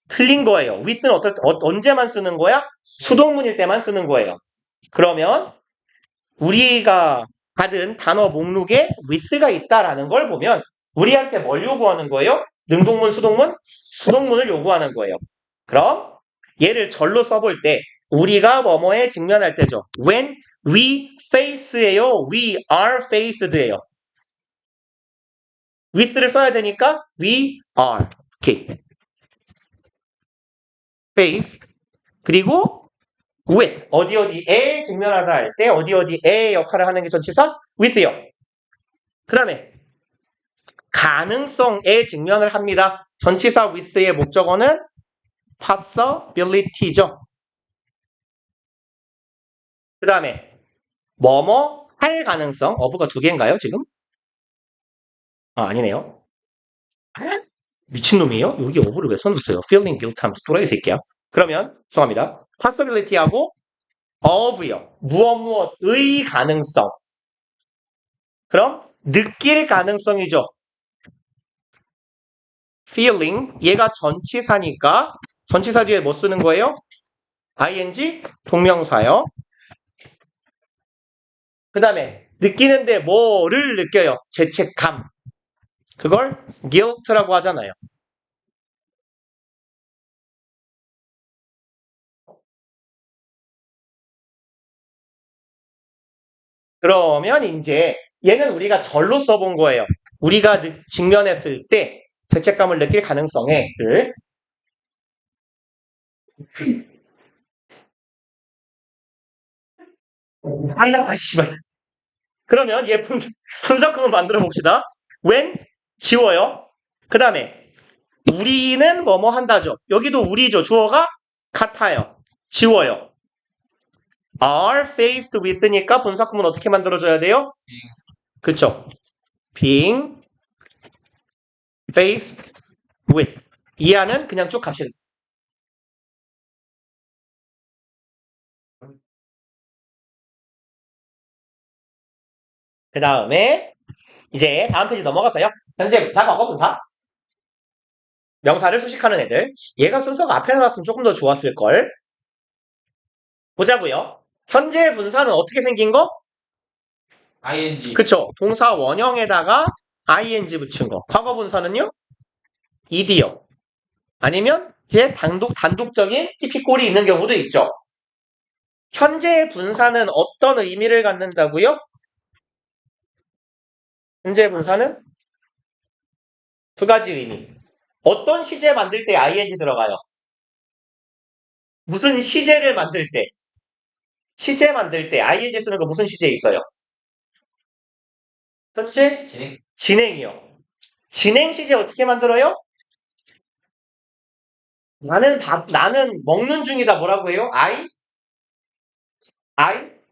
[SPEAKER 1] 틀린 거예요. with는 언제만 쓰는 거야? 수동문일 때만 쓰는 거예요. 그러면 우리가 받은 단어 목록에 with가 있다라는 걸 보면 우리한테 뭘 요구하는 거예요? 능동문, 수동문? 수동문을 요구하는 거예요. 그럼 얘를 절로 써볼 때 우리가 뭐뭐에 직면할 때죠. When we face예요. We are faced예요. with를 써야 되니까 we are. 오케이. face 그리고 with 어디에 직면하다 할 때 어디에의 역할을 하는 게 전치사 with요. 그 다음에 가능성에 직면을 합니다. 전치사 with의 목적어는 possibility죠. 그 다음에 뭐뭐 할 가능성 of가 두 개인가요 지금? 아니네요. 미친놈이에요? 여기 of를 왜 써놨어요? feeling guilt 하면서 또라이 새끼야. 그러면 죄송합니다. possibility하고 of요. 무엇의 가능성. 그럼 느낄 가능성이죠. feeling 얘가 전치사니까 전치사 뒤에 뭐 쓰는 거예요? ing 동명사요. 그 다음에 느끼는데 뭐를 느껴요? 죄책감. 그걸 guilt라고 하잖아요. 그러면 이제 얘는 우리가 절로 써본 거예요. 우리가 직면했을 때 죄책감을 느낄 가능성에 하나 씨발. 그러면 얘 분석금을 만들어 봅시다. when 지워요. 그 다음에 우리는 뭐뭐 한다죠. 여기도 우리죠. 주어가 같아요. 지워요. are faced with니까 분사구문 어떻게 만들어줘야 돼요? 그쵸? being faced with 이하는 그냥 쭉 갑시다. 그 다음에 이제 다음 페이지 넘어가서요. 현재 분사, 과거 분사 명사를 수식하는 애들 얘가 순서가 앞에 나왔으면 조금 더 좋았을걸. 보자고요. 현재 분사는 어떻게 생긴 거?
[SPEAKER 2] ing.
[SPEAKER 1] 그쵸. 동사 원형에다가 ing 붙인 거. 과거 분사는요? ed요. 아니면 얘 단독적인 pp 꼴이 있는 경우도 있죠. 현재 분사는 어떤 의미를 갖는다고요? 현재 분사는 두 가지 의미. 어떤 시제 만들 때 ing 들어가요? 무슨 시제를 만들 때? 시제 만들 때 ing 쓰는 거 무슨 시제에 있어요? 현재
[SPEAKER 2] 진행.
[SPEAKER 1] 진행이요. 진행 시제 어떻게 만들어요? 나는 먹는 중이다 뭐라고 해요? I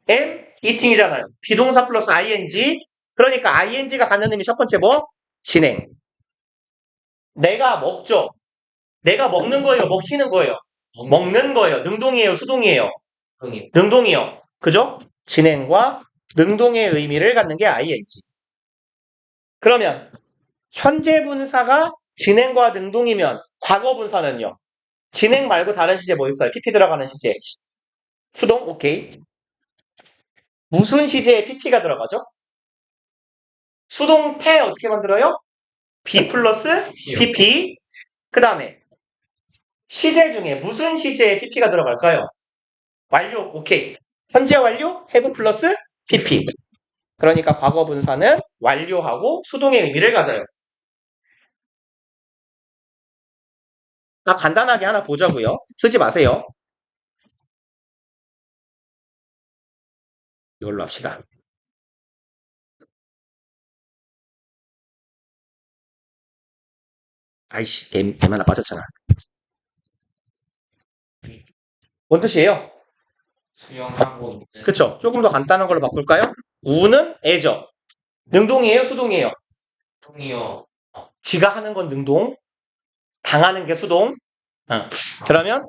[SPEAKER 1] am eating이잖아요. 비동사 플러스 ing. 그러니까 ing가 갖는 의미 첫 번째 뭐? 진행. 내가 먹죠. 내가 먹는 거예요. 먹히는 거예요. 먹는 거예요. 능동이에요. 수동이에요.
[SPEAKER 2] 형이
[SPEAKER 1] 능동이요. 그죠? 진행과 능동의 의미를 갖는 게 ing. 그러면 현재 분사가 진행과 능동이면 과거 분사는요? 진행 말고 다른 시제 뭐 있어요? pp 들어가는 시제. 수동? 오케이. 무슨 시제에 pp가 들어가죠? 수동태 어떻게 만들어요? b 플러스 pp. 그 다음에 시제 중에 무슨 시제에 pp가 들어갈까요? 완료. 오케이. 현재 완료 have 플러스 pp. 그러니까 과거 분사는 완료하고 수동의 의미를 가져요. 간단하게 하나 보자고요. 쓰지 마세요. 이걸로 합시다. 아이씨, M 하나 빠졌잖아. 뭔 뜻이에요?
[SPEAKER 2] 수영하고 있는
[SPEAKER 1] 그쵸? 조금 더 간단한 걸로 바꿀까요? 우는 애죠. 능동이에요? 수동이에요?
[SPEAKER 2] 형이요.
[SPEAKER 1] 지가 하는 건 능동, 당하는 게 수동. 그러면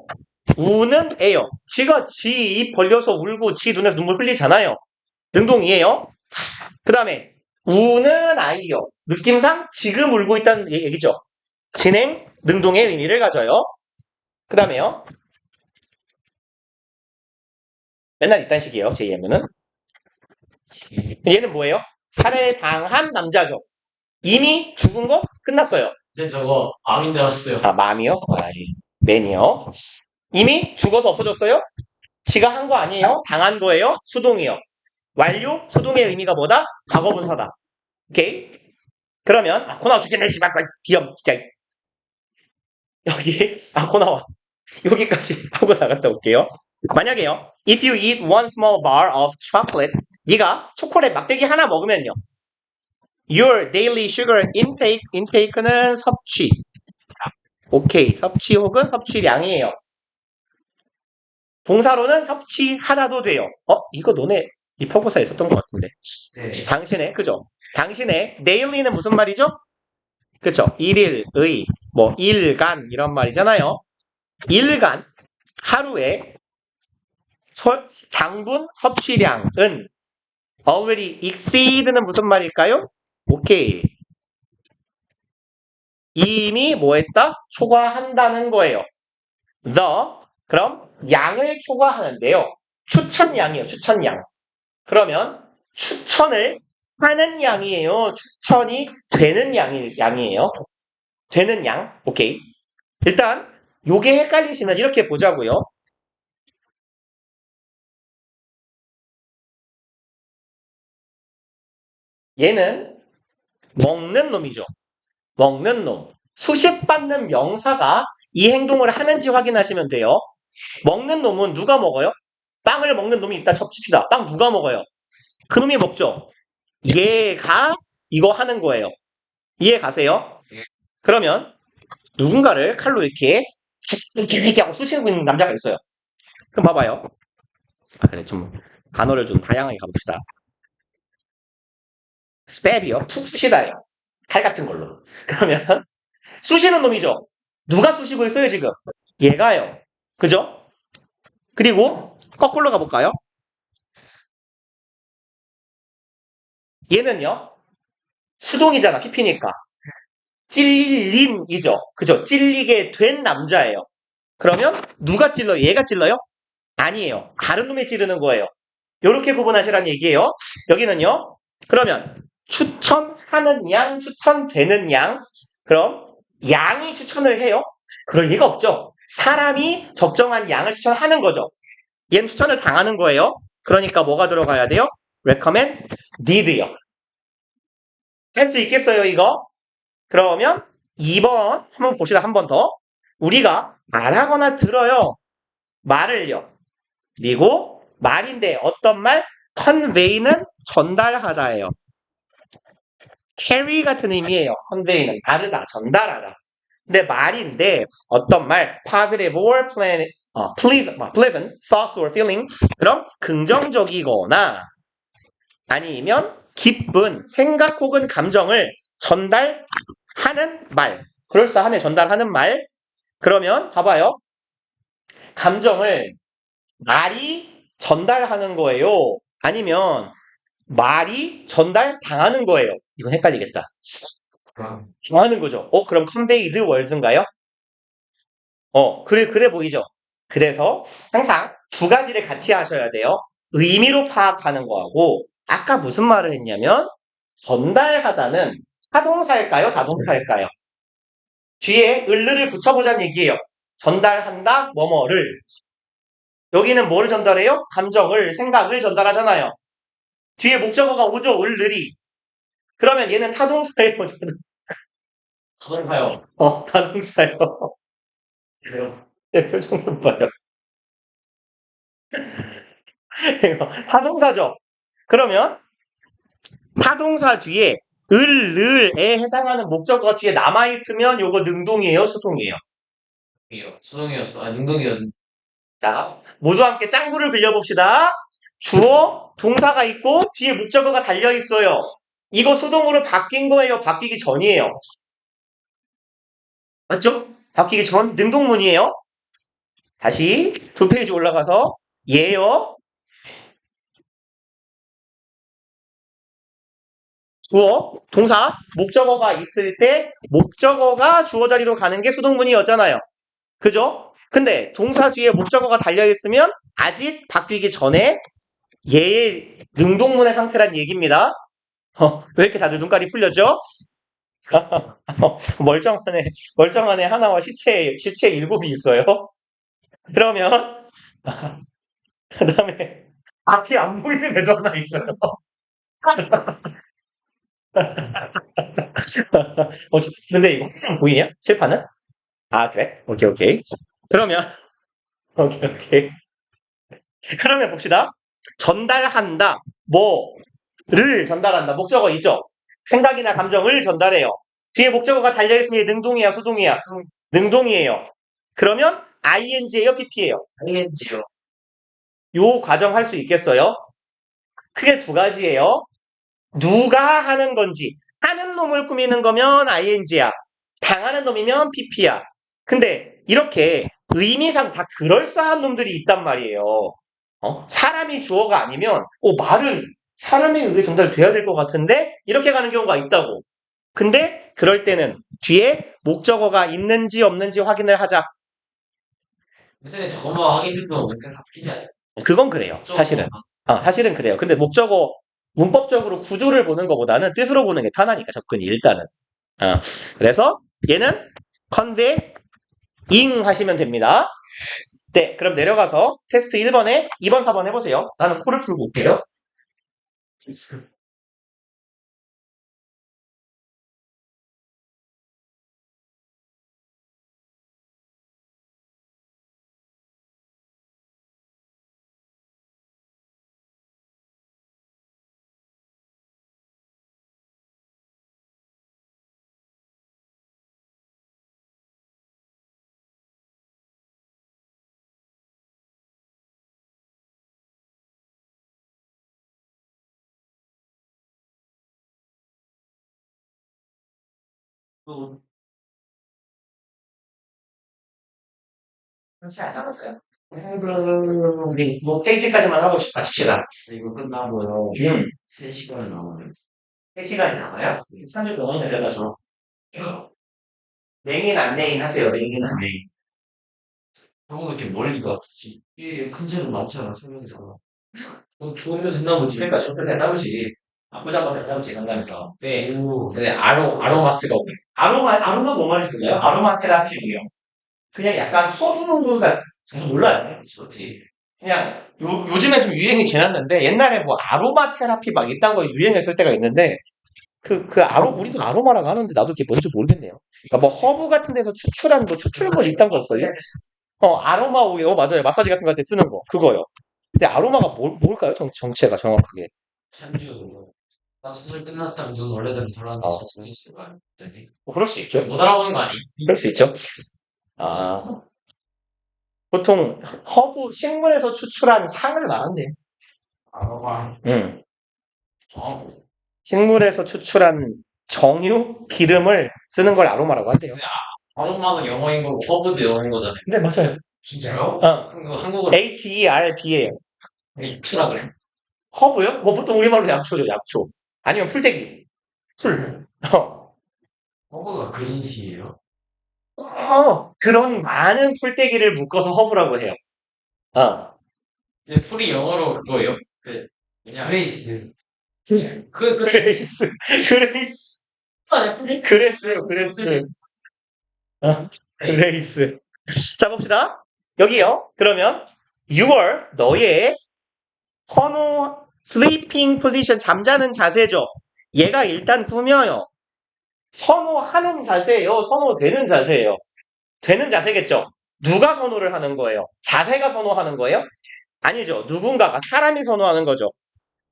[SPEAKER 1] 우는 애요. 지가 지 입 벌려서 울고 지 눈에서 눈물 흘리잖아요. 능동이에요. 그 다음에 우는 아이요. 느낌상 지금 울고 있다는 얘기죠. 진행, 능동의 의미를 가져요. 그 다음에요. 맨날 이딴 식이에요. JM은. 얘는 뭐예요? 살해당한 남자죠. 이미 죽은 거 끝났어요.
[SPEAKER 2] 근데 저거 암인 줄 알았어요.
[SPEAKER 1] 마음이요? 맨이요. 이미 죽어서 없어졌어요? 지가 한 거 아니에요? 당한 거예요? 수동이요. 완료? 수동의 의미가 뭐다? 과거분사다. 오케이? 그러면 코나와 죽겠네 씨발 기염 진짜 여기 코나와 여기까지 하고 나갔다 올게요. 만약에요. If you eat one small bar of chocolate, 네가 초콜릿 막대기 하나 먹으면요. Your daily sugar intake는 섭취. 오케이. 섭취 혹은 섭취량이에요. 동사로는 섭취하다도 돼요. 이거 너네 입학고사에 있었던 것 같은데.
[SPEAKER 2] 네.
[SPEAKER 1] 당신의, 그죠? 당신의 daily는 무슨 말이죠? 그쵸? 일일, 의, 일간 이런 말이잖아요. 일간, 하루에 당분 섭취량은 already exceed는 무슨 말일까요? 오케이. 이미 뭐 했다? 초과한다는 거예요. 그럼 양을 초과하는데요. 추천량이에요. 추천량. 그러면 추천을 하는 양이에요. 추천이 되는 양이에요. 되는 양. 오케이. 일단 요게 헷갈리시면 이렇게 보자고요. 얘는 먹는 놈이죠. 먹는 놈. 수식받는 명사가 이 행동을 하는지 확인하시면 돼요. 먹는 놈은 누가 먹어요? 빵을 먹는 놈이 있다 칩시다. 빵 누가 먹어요? 그놈이 먹죠. 얘가 이거 하는 거예요. 이해 가세요? 그러면 누군가를 칼로 이렇게 하고 쑤시고 있는 남자가 있어요. 그럼 봐봐요. 그래 좀 단어를 좀 다양하게 가봅시다. 스텝이요. 푹 쑤시다예요. 칼 같은 걸로. 그러면 쑤시는 놈이죠. 누가 쑤시고 있어요 지금? 얘가요. 그죠? 그리고 거꾸로 가볼까요? 얘는요. 수동이잖아. PP니까. 찔림이죠. 그죠? 찔리게 된 남자예요. 그러면 누가 찔러요? 얘가 찔러요? 아니에요. 다른 놈이 찌르는 거예요. 이렇게 구분하시라는 얘기예요. 여기는요. 그러면 추천하는 양, 추천되는 양. 그럼 양이 추천을 해요? 그럴 리가 없죠. 사람이 적정한 양을 추천하는 거죠. 얘는 추천을 당하는 거예요. 그러니까 뭐가 들어가야 돼요? recommend, need요. 할 수 있겠어요, 이거? 그러면 2번 한번 봅시다. 한 번 더. 우리가 말하거나 들어요. 말을요. 그리고 말인데 어떤 말? convey는 전달하다예요. carry 같은 의미예요. convey는 다르다, 전달하다. 근데 말인데 어떤 말? positive or pleasant thoughts or feeling. 그럼 긍정적이거나 아니면 기쁜 생각 혹은 감정을 전달하는 말. 그럴싸하네, 전달하는 말. 그러면 봐봐요. 감정을 말이 전달하는 거예요? 아니면 말이 전달당하는 거예요? 이건 헷갈리겠다. 당하는 거죠. 그럼 conveyed words인가요? 그래 보이죠? 그래서 항상 두 가지를 같이 하셔야 돼요. 의미로 파악하는 거하고, 아까 무슨 말을 했냐면, 전달하다는 타동사일까요? 자동사일까요? 뒤에 을르를 붙여보자는 얘기예요. 전달한다, 뭐뭐를. 여기는 뭐를 전달해요? 감정을, 생각을 전달하잖아요. 뒤에 목적어가 오죠, 을르리. 그러면 얘는 타동사예요,
[SPEAKER 2] 그런가요?
[SPEAKER 1] 타동사예요. 네, 표정 좀 봐요. 이거 타동사죠. 그러면 타동사 뒤에 을에 해당하는 목적어가 뒤에 남아있으면 요거 능동이에요, 수동이에요?
[SPEAKER 2] 수동이었어. 능동이었는데.
[SPEAKER 1] 자, 모두 함께 짱구를 빌려봅시다. 주어, 동사가 있고 뒤에 목적어가 달려있어요. 이거 수동으로 바뀐 거예요? 바뀌기 전이에요? 맞죠? 바뀌기 전 능동문이에요. 다시 두 페이지 올라가서 예요. 주어, 동사, 목적어가 있을 때 목적어가 주어 자리로 가는 게 수동문이었잖아요. 그죠? 근데 동사 뒤에 목적어가 달려있으면 아직 바뀌기 전에 얘의 능동문의 상태란 얘기입니다. 왜 이렇게 다들 눈깔이 풀렸죠? 멀쩡한 애 하나와 시체 일곱이 있어요. 그러면, 그 다음에, 앞이 안 보이는 애도 하나 있어요. 근데 이거 보이냐? 칠판은? 그래? 오케이. 그러면, 오케이. 그러면 봅시다. 전달한다. 뭐를 전달한다. 목적어 있죠? 생각이나 감정을 전달해요. 뒤에 목적어가 달려있으면 능동이야, 수동이야? 능동이에요. 그러면 ing예요, pp예요?
[SPEAKER 2] ing요.
[SPEAKER 1] 요 과정 할 수 있겠어요? 크게 두 가지예요. 누가 하는 건지. 하는 놈을 꾸미는 거면 ing야. 당하는 놈이면 pp야. 근데 이렇게 의미상 다 그럴싸한 놈들이 있단 말이에요. 사람이 주어가 아니면 말은 사람에 의해 전달돼야 될 것 같은데 이렇게 가는 경우가 있다고. 근데 그럴 때는 뒤에 목적어가 있는지 없는지 확인을 하자.
[SPEAKER 2] 선생님 저것만 확인해도 문제가 풀리지 않아요?
[SPEAKER 1] 그건 그래요. 사실은. 사실은 그래요. 근데 목적어 문법적으로 구조를 보는 것보다는 뜻으로 보는 게 편하니까 접근이 일단은. 그래서 얘는 conveying 하시면 됩니다. 네, 그럼 내려가서 테스트 1번에 2번, 4번 해보세요. 나는 코를 풀고 올게요. 그렇지 않았어요? 우리 페이지까지만 하고 마칩시다.
[SPEAKER 2] 이거 끝나고요. 3시간 남아요.
[SPEAKER 1] 3시간이 남아요? 30분은 내려가죠. 냉인 안 냉인 하세요. 냉인 안 냉인.
[SPEAKER 2] 저거 이렇게 멀리가 굳이. 큰 죄는 많잖아, 설명서. 좋은 데서 했나 보지.
[SPEAKER 1] 그러니까 좋다 생각하지. 아프자고 생각하지 간다면서.
[SPEAKER 2] 네. 근데 아로마스가 없네.
[SPEAKER 1] 아로마 뭐 말인지 몰라요? 아로마 테라피고요. 그냥 약간 허브 농도가 몰라요. 그렇지. 그냥 요즘엔 좀 유행이 지났는데 옛날에 뭐 아로마 테라피 막 이딴 거 유행했을 때가 있는데 우리도 아로마라고 하는데 나도 그게 뭔지 모르겠네요. 그러니까 뭐 허브 같은 데서 추출한 뭐 추출물 이딴 거 없어요? 아로마 오일, 맞아요. 마사지 같은 거 할 때 쓰는 거. 그거요. 근데 아로마가 뭘까요? 정체가 정확하게.
[SPEAKER 2] 찬주. 나 수술 끝났을 때 눈 원래대로 돌아가는 거 자신이 있을 거야.
[SPEAKER 1] 그럴 수 있죠.
[SPEAKER 2] 못 알아보는 거 아니?
[SPEAKER 1] 그럴 수 있죠. 아, 보통 허브 식물에서 추출한 향을 말한대.
[SPEAKER 2] 아로마.
[SPEAKER 1] 응.
[SPEAKER 2] 어.
[SPEAKER 1] 식물에서 추출한 정유, 기름을 쓰는 걸 아로마라고 한대요.
[SPEAKER 2] 아로마는 영어인 거고 허브도 영어인 거잖아요.
[SPEAKER 1] 네, 맞아요.
[SPEAKER 2] 진짜요?
[SPEAKER 1] 어.
[SPEAKER 2] 그럼 한국어로
[SPEAKER 1] HERB예요.
[SPEAKER 2] 풀라 그래?
[SPEAKER 1] 허브요? 뭐 보통 우리말로 약초죠, 약초. 아니면 풀떼기. 풀.
[SPEAKER 2] 허브가 그린티예요?
[SPEAKER 1] 그런 많은 풀떼기를 묶어서 허브라고 해요.
[SPEAKER 2] 근데 풀이 영어로 그거예요? 그냥 그레이스.
[SPEAKER 1] 그레이스. 그레이스. 그레스요, 그레스. 그레이스. 자, 봅시다. 여기요. 그러면 6월 너의 선호 sleeping position 잠자는 자세죠. 얘가 일단 꾸며요. 선호하는 자세예요. 선호되는 자세예요. 되는 자세겠죠. 누가 선호를 하는 거예요? 자세가 선호하는 거예요? 아니죠. 누군가가 사람이 선호하는 거죠.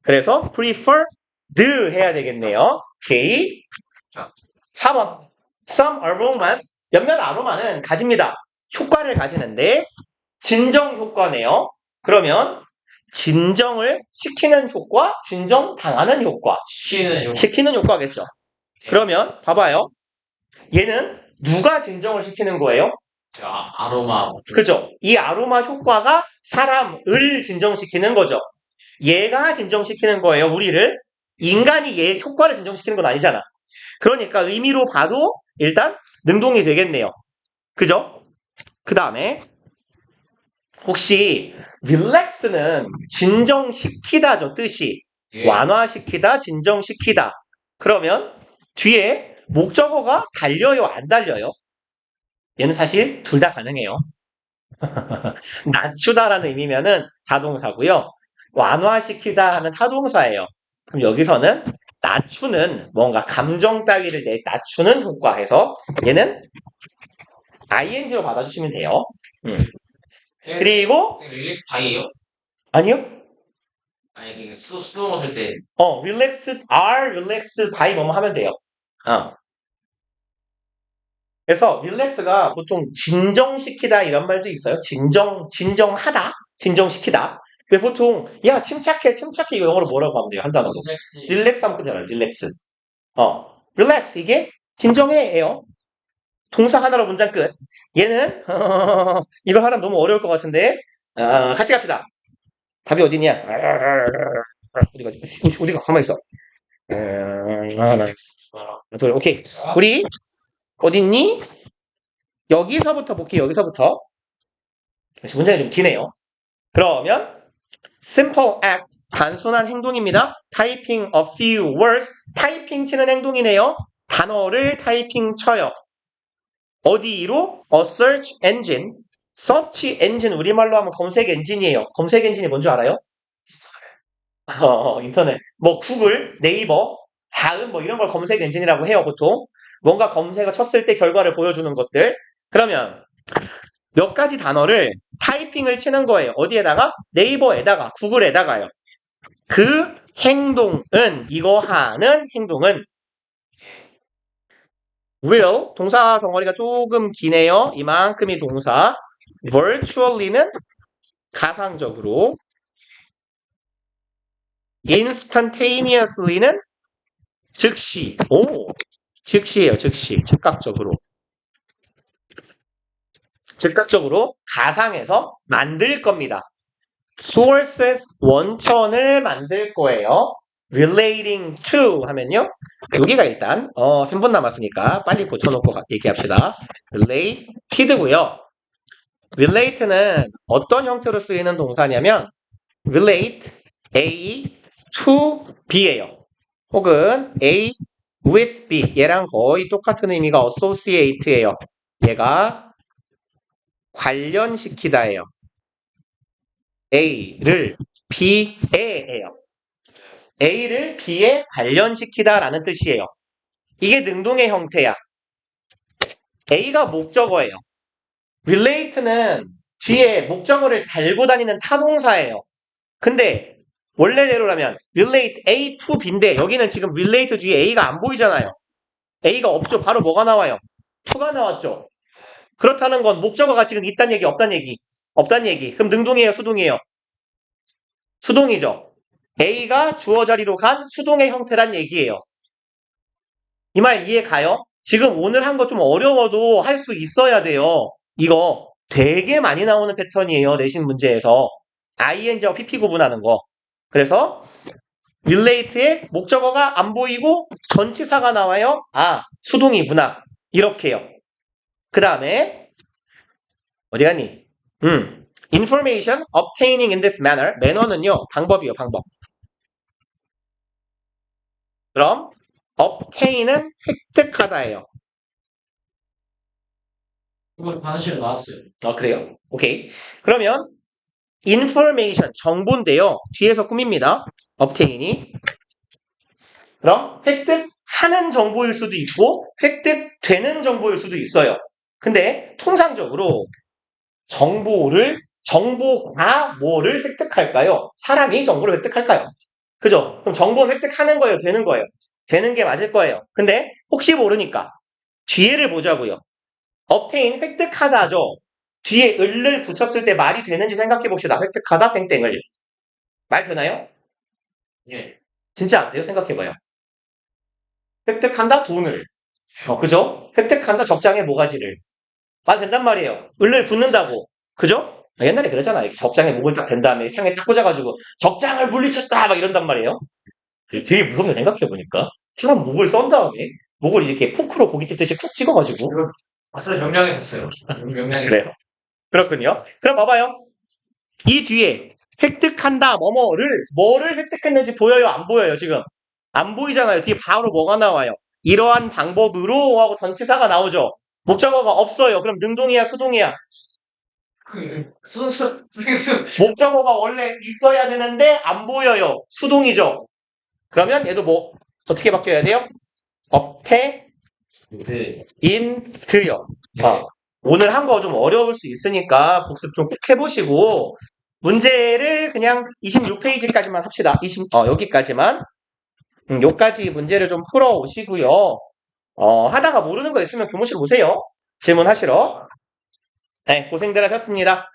[SPEAKER 1] 그래서 preferred 해야 되겠네요. 오케이. 4번. Some aromas 몇몇 아로마는 가집니다. 효과를 가지는데 진정 효과네요. 그러면 진정을 시키는 효과, 진정당하는 효과. 시키는 효과겠죠. 그러면 봐봐요. 얘는 누가 진정을 시키는 거예요?
[SPEAKER 2] 아로마.
[SPEAKER 1] 그죠? 이 아로마 효과가 사람을 진정시키는 거죠. 얘가 진정시키는 거예요, 우리를. 인간이 얘 효과를 진정시키는 건 아니잖아. 그러니까 의미로 봐도 일단 능동이 되겠네요. 그죠? 그 다음에 혹시 relax는 진정시키다죠, 뜻이.
[SPEAKER 2] 예.
[SPEAKER 1] 완화시키다, 진정시키다. 그러면 뒤에 목적어가 달려요, 안 달려요? 얘는 사실 둘 다 가능해요. 낮추다라는 의미면은 자동사고요. 완화시키다 하면 타동사예요. 그럼 여기서는 낮추는 뭔가 감정 따위를 낮추는 효과해서 얘는 ing로 받아주시면 돼요. 그리고
[SPEAKER 2] 릴렉스 바이예요?
[SPEAKER 1] 아니요.
[SPEAKER 2] 아니 그 수동 쓸 때
[SPEAKER 1] relaxed relaxed by 뭐뭐 하면 돼요. 그래서 relax가 보통 진정시키다 이런 말도 있어요. 진정하다, 진정시키다. 왜 보통 야 침착해 이거 영어로 뭐라고 하면 돼요? 한 단어로. 릴렉스 하면 끝이잖아요. 릴렉스. 릴렉스 이게 진정해예요. 동사 하나로 문장 끝. 얘는 이걸 하면 너무 어려울 것 같은데 같이 갑시다. 답이 어디냐? 어디가 가만히 있어. 오케이. 우리 어딨니? 여기서부터 볼게요. 여기서부터. 문장이 좀 기네요. 그러면 simple act 단순한 행동입니다. typing a few words 타이핑 치는 행동이네요. 단어를 타이핑 쳐요. 어디로? a search engine search engine 우리말로 하면 검색 엔진이에요. 검색 엔진이 뭔지 알아요? 인터넷 뭐 구글, 네이버, 다음 뭐 이런 걸 검색 엔진이라고 해요. 보통 뭔가 검색어 쳤을 때 결과를 보여주는 것들. 그러면 몇 가지 단어를 타이핑을 치는 거예요. 어디에다가? 네이버에다가, 구글에다가요. 그 행동은, 이거 하는 행동은 will, 동사 덩어리가 조금 기네요. 이만큼이 동사. virtually는 가상적으로. instantaneously는 즉시. 즉시예요, 즉시. 즉각적으로 가상에서 만들 겁니다. sources, 원천을 만들 거예요. relating to 하면요. 여기가 일단 3분 남았으니까 빨리 고쳐놓고 얘기합시다. related고요. relate는 어떤 형태로 쓰이는 동사냐면 relate A to B예요. 혹은 A with B 얘랑 거의 똑같은 의미가 associate예요. 얘가 관련시키다예요. A를 B에 해요. A를 B에 관련시키다라는 뜻이에요. 이게 능동의 형태야. A가 목적어예요. relate는 뒤에 목적어를 달고 다니는 타동사예요. 근데 원래대로라면 relate A to B인데 여기는 지금 relate 뒤에 A가 안 보이잖아요. A가 없죠. 바로 뭐가 나와요? to가 나왔죠. 그렇다는 건 목적어가 지금 있다는 얘기 없다는 얘기. 없단 얘기. 그럼 능동이에요, 수동이에요? 수동이죠. A가 주어 자리로 간 수동의 형태란 얘기예요. 이 말 이해 가요? 지금 오늘 한 거 좀 어려워도 할 수 있어야 돼요. 이거 되게 많이 나오는 패턴이에요. 내신 문제에서. ing와 pp 구분하는 거. 그래서 relate의 목적어가 안 보이고 전치사가 나와요. 아, 수동이구나. 이렇게요. 그 다음에 어디 갔니? information obtaining in this manner. manner는요, 방법이요, 방법. 그럼 obtain은 획득하다예요.
[SPEAKER 2] 이거 반시에 나왔어요.
[SPEAKER 1] 그래요? 오케이. 그러면 information, 정보인데요. 뒤에서 꾸밉니다. obtain이. 그럼 획득하는 정보일 수도 있고 획득되는 정보일 수도 있어요. 근데 통상적으로 정보가 뭐를 획득할까요? 사람이 정보를 획득할까요? 그죠? 그럼 정보는 획득하는 거예요? 되는 거예요? 되는 게 맞을 거예요. 근데 혹시 모르니까 뒤에를 보자고요. obtain, 획득하다죠. 뒤에 을을 붙였을 때 말이 되는지 생각해 봅시다. 획득하다, 땡땡을. 말 되나요?
[SPEAKER 2] 예.
[SPEAKER 1] 진짜 안 돼요? 생각해봐요. 획득한다, 돈을. 그죠? 획득한다, 적장의 모가지를. 말 된단 말이에요. 을을 붙는다고. 그죠? 옛날에 그랬잖아요. 적장에 목을 딱 댄 다음에 창에 딱 꽂아가지고 적장을 물리쳤다 막 이런단 말이에요. 되게 무섭네 생각해보니까. 사람 목을 썬 다음에 목을 이렇게 포크로 고기 찝듯이 쿡 찍어가지고.
[SPEAKER 2] 봤어요. 명량해졌어요. 명량해.
[SPEAKER 1] 그래요. 그렇군요. 그럼 봐봐요. 이 뒤에 획득한다 뭐를 획득했는지 보여요? 안 보여요? 지금 안 보이잖아요. 뒤에 바로 뭐가 나와요? 이러한 방법으로 하고 전치사가 나오죠. 목적어가 없어요. 그럼 능동이야 수동이야?
[SPEAKER 2] 순수.
[SPEAKER 1] 목적어가 원래 있어야 되는데 안 보여요. 수동이죠. 그러면 얘도 뭐 어떻게 바뀌어야 돼요? 업태
[SPEAKER 2] 네.
[SPEAKER 1] 인트요.
[SPEAKER 2] 예.
[SPEAKER 1] 오늘 한 거 좀 어려울 수 있으니까 복습 좀 꼭 해보시고 문제를 그냥 26페이지까지만 합시다. 여기까지만. 여기까지 문제를 좀 풀어 오시고요. 하다가 모르는 거 있으면 교무실 오세요. 질문하시러. 네, 고생들 하셨습니다.